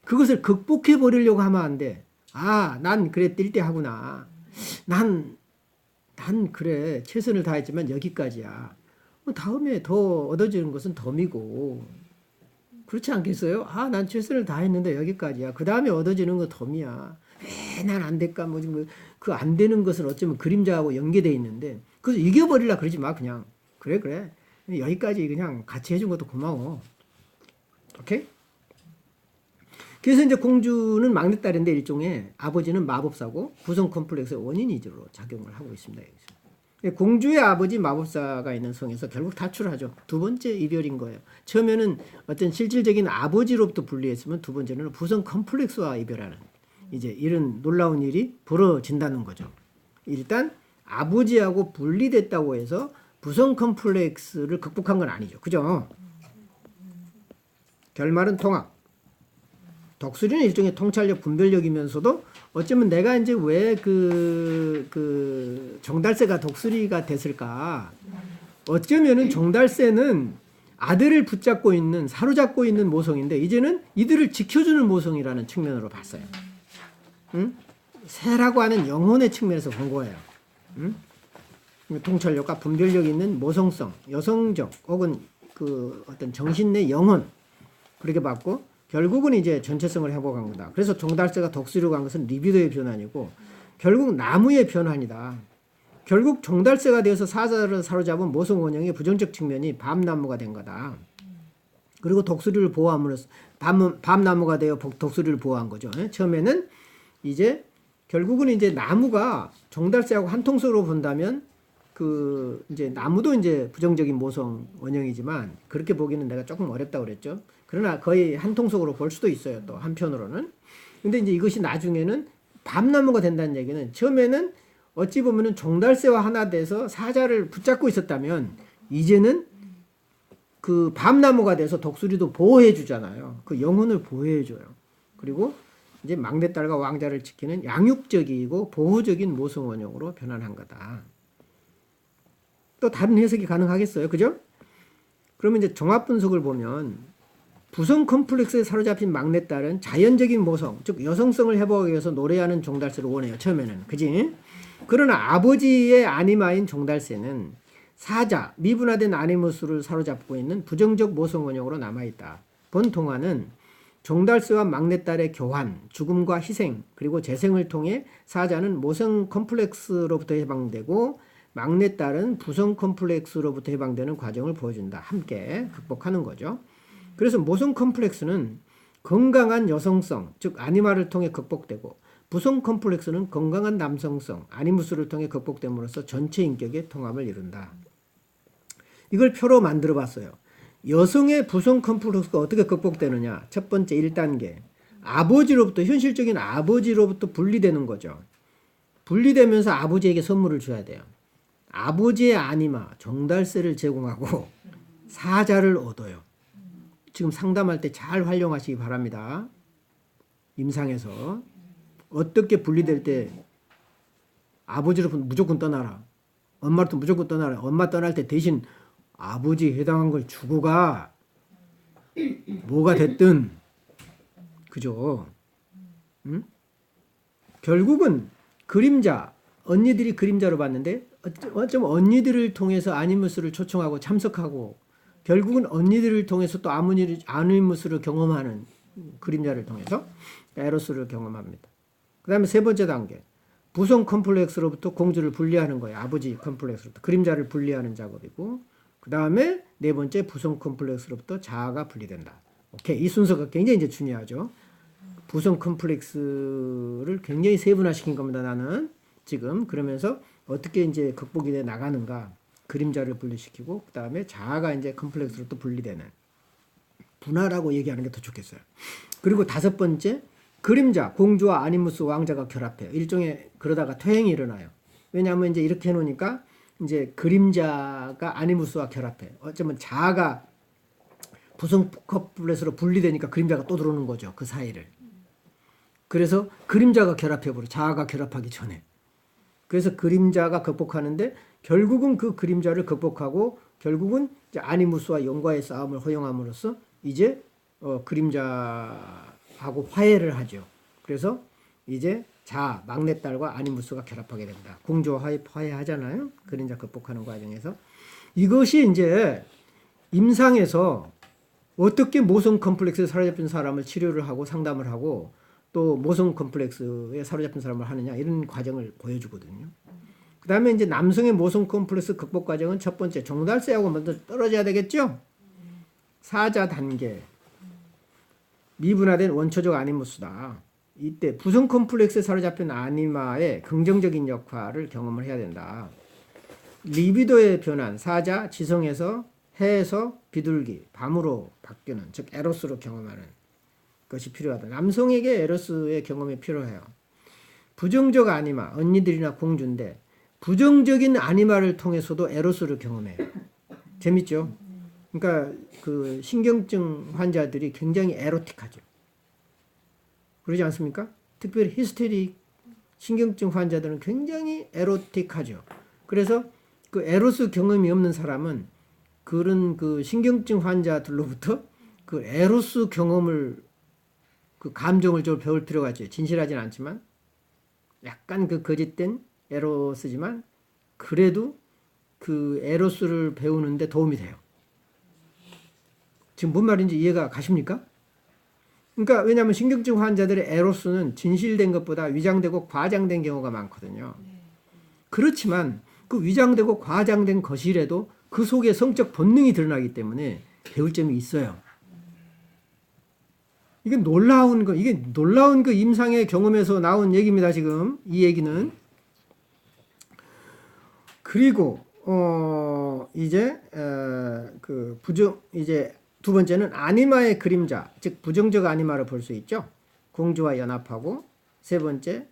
그것을 극복해 버리려고 하면 안 돼. 아, 난 그래 뛸 때 하구나. 난 그래 최선을 다했지만 여기까지야. 다음에 더 얻어지는 것은 덤이고 그렇지 않겠어요? 아, 난 최선을 다했는데 여기까지야. 그 다음에 얻어지는 건 덤이야. 난 안 될까? 그 안 되는 것은 어쩌면 그림자하고 연계돼 있는데 그래서 이겨버리려 그러지 마. 그냥 그래 여기까지 그냥 같이 해준 것도 고마워. 오케이? 그래서 이제 공주는 막내딸인데 일종의 아버지는 마법사고 부성 컴플렉스의 원인이로 작용을 하고 있습니다. 공주의 아버지 마법사가 있는 성에서 결국 탈출하죠. 두 번째 이별인 거예요. 처음에는 어떤 실질적인 아버지로부터 분리했으면 두 번째는 부성 컴플렉스와 이별하는 이제 이런 놀라운 일이 벌어진다는 거죠. 일단 아버지하고 분리됐다고 해서 부성 컴플렉스를 극복한 건 아니죠. 그죠? 결말은 통합. 독수리는 일종의 통찰력, 분별력이면서도 어쩌면 내가 이제 왜 정달새가 독수리가 됐을까? 어쩌면은 정달새는 아들을 붙잡고 있는 사로잡고 있는 모성인데 이제는 이들을 지켜주는 모성이라는 측면으로 봤어요. 응? 새라고 하는 영혼의 측면에서 본 거예요. 응? 통찰력과 분별력이 있는 모성성, 여성적 혹은 그 어떤 정신 내 영혼 그렇게 봤고 결국은 이제 전체성을 회복한 거다. 그래서 종달새가 덕수리로 간 것은 리비도의 변환이고 결국 나무의 변환이다. 결국 종달새가 되어서 사자를 사로잡은 모성 원형의 부정적 측면이 밤나무가 된 거다. 그리고 독수리를 보호함으로써 밤나무가 되어 독수리를 보호한 거죠. 처음에는 이제 결국은 이제 나무가 종달새하고 한 통속으로 본다면 그 이제 나무도 이제 부정적인 모성 원형이지만 그렇게 보기는 내가 조금 어렵다고 그랬죠. 그러나 거의 한 통속으로 볼 수도 있어요. 또 한편으로는. 근데 이제 이것이 나중에는 밤나무가 된다는 얘기는 처음에는 어찌 보면은 종달새와 하나 돼서 사자를 붙잡고 있었다면 이제는 그 밤나무가 돼서 독수리도 보호해 주잖아요. 그 영혼을 보호해 줘요. 그리고 이제 막내딸과 왕자를 지키는 양육적이고 보호적인 모성 원형으로 변환한 거다. 또 다른 해석이 가능하겠어요. 그죠? 그러면 이제 종합 분석을 보면 부성 컴플렉스에 사로잡힌 막내딸은 자연적인 모성, 즉 여성성을 회복하기 위해서 노래하는 종달새를 원해요. 처음에는. 그지? 그러나 아버지의 아니마인 종달새는 사자, 미분화된 아니무스를 사로잡고 있는 부정적 모성 원형으로 남아있다. 본 동화는 종달새와 막내딸의 교환, 죽음과 희생, 그리고 재생을 통해 사자는 모성 컴플렉스로부터 해방되고 막내딸은 부성 컴플렉스로부터 해방되는 과정을 보여준다. 함께 극복하는 거죠. 그래서 모성 컴플렉스는 건강한 여성성, 즉 아니마를 통해 극복되고 부성 컴플렉스는 건강한 남성성, 아니무스를 통해 극복됨으로써 전체 인격의 통합을 이룬다. 이걸 표로 만들어 봤어요. 여성의 부성 컴플렉스가 어떻게 극복되느냐. 첫 번째 1단계. 아버지로부터, 현실적인 아버지로부터 분리되는 거죠. 분리되면서 아버지에게 선물을 줘야 돼요. 아버지의 아니마, 종달새를 제공하고 사자를 얻어요. 지금 상담할 때 잘 활용하시기 바랍니다. 임상에서. 어떻게 분리될 때 아버지로부터 무조건 떠나라. 엄마로부터 무조건 떠나라. 엄마 떠날 때 대신 아버지 해당한 걸 주고 가. 뭐가 됐든. 그죠? 응? 결국은 그림자, 언니들이 그림자로 봤는데 어쩜 언니들을 통해서 아니무스를 초청하고 참석하고 결국은 언니들을 통해서 또 아니무스를 경험하는 그림자를 통해서 에로스를 경험합니다. 그 다음에 세 번째 단계. 부성 컴플렉스로부터 공주를 분리하는 거예요. 아버지 컴플렉스로부터. 그림자를 분리하는 작업이고 그 다음에 네 번째 부성 컴플렉스로부터 자아가 분리된다. 오케이. 이 순서가 굉장히 이제 중요하죠. 부성 컴플렉스를 굉장히 세분화시킨 겁니다. 나는 지금 그러면서 어떻게 이제 극복이 돼 나가는가. 그림자를 분리시키고 그 다음에 자아가 이제 컴플렉스로부터 분리되는 분화라고 얘기하는 게 더 좋겠어요. 그리고 다섯 번째 그림자, 공주와 아니무스 왕자가 결합해요. 일종의 그러다가 퇴행이 일어나요. 왜냐하면 이제 이렇게 해놓으니까 이제 그림자가 아니무스와 결합해요. 어쩌면 자아가 부성 컴플렉스로 분리되니까 그림자가 또 들어오는 거죠. 그 사이를. 그래서 그림자가 결합해버려. 자아가 결합하기 전에. 그래서 그림자가 극복하는데 결국은 그 그림자를 극복하고 결국은 이제 아니무스와 영과의 싸움을 허용함으로써 이제 그림자하고 화해를 하죠. 그래서 이제 막내딸과 아니무스가 결합하게 됩니다. 공주와 화해하잖아요. 그림자 극복하는 과정에서. 이것이 이제 임상에서 어떻게 모성 컴플렉스에 사로잡힌 사람을 치료를 하고 상담을 하고 또 모성 컴플렉스에 사로잡힌 사람을 하느냐 이런 과정을 보여주거든요. 그 다음에 이제 남성의 모성 컴플렉스 극복 과정은 첫 번째 종달새하고 먼저 떨어져야 되겠죠. 사자 단계. 미분화된 원초적 아니무스다. 이때 부성 컴플렉스에 사로잡힌 아니마의 긍정적인 역할을 경험을 해야 된다. 리비도의 변환, 사자, 지성에서 해에서 비둘기, 밤으로 바뀌는, 즉 에로스로 경험하는 것이 필요하다. 남성에게 에로스의 경험이 필요해요. 부정적 아니마, 언니들이나 공주인데 부정적인 아니마를 통해서도 에로스를 경험해요. 재밌죠? 그러니까 그 신경증 환자들이 굉장히 에로틱하죠. 그러지 않습니까? 특별히 히스테릭 신경증 환자들은 굉장히 에로틱하죠. 그래서 그 에로스 경험이 없는 사람은 그런 그 신경증 환자들로부터 그 에로스 경험을 그 감정을 좀 배울 필요가 있죠. 진실하진 않지만 약간 그 거짓된 에로스지만 그래도 그 에로스를 배우는데 도움이 돼요. 지금 뭔 말인지 이해가 가십니까? 그러니까 왜냐하면 신경증 환자들의 에로스는 진실된 것보다 위장되고 과장된 경우가 많거든요. 그렇지만 그 위장되고 과장된 것이라도 그 속에 성적 본능이 드러나기 때문에 배울 점이 있어요. 이게 놀라운 그 임상의 경험에서 나온 얘기입니다. 지금 이 얘기는. 그리고 이제 이제 두 번째는 아니마의 그림자, 즉 부정적 아니마를 볼 수 있죠. 공주와 연합하고 세 번째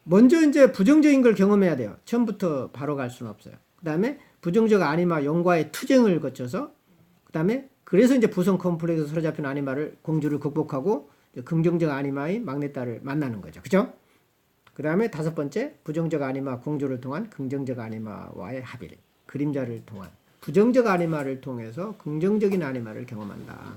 먼저 이제 부정적인 걸 경험해야 돼요. 처음부터 바로 갈 수는 없어요. 그다음에 부정적 아니마 영과의 투쟁을 거쳐서 그다음에 그래서 이제 부성 컴플렉스 사로잡힌 아니마를 공주를 극복하고 긍정적 아니마의 막내딸을 만나는 거죠. 그죠? 그다음에 다섯 번째 부정적 아니마 공주를 통한 긍정적 아니마와의 합일. 그림자를 통한 부정적 아니마를 통해서 긍정적인 아니마를 경험한다.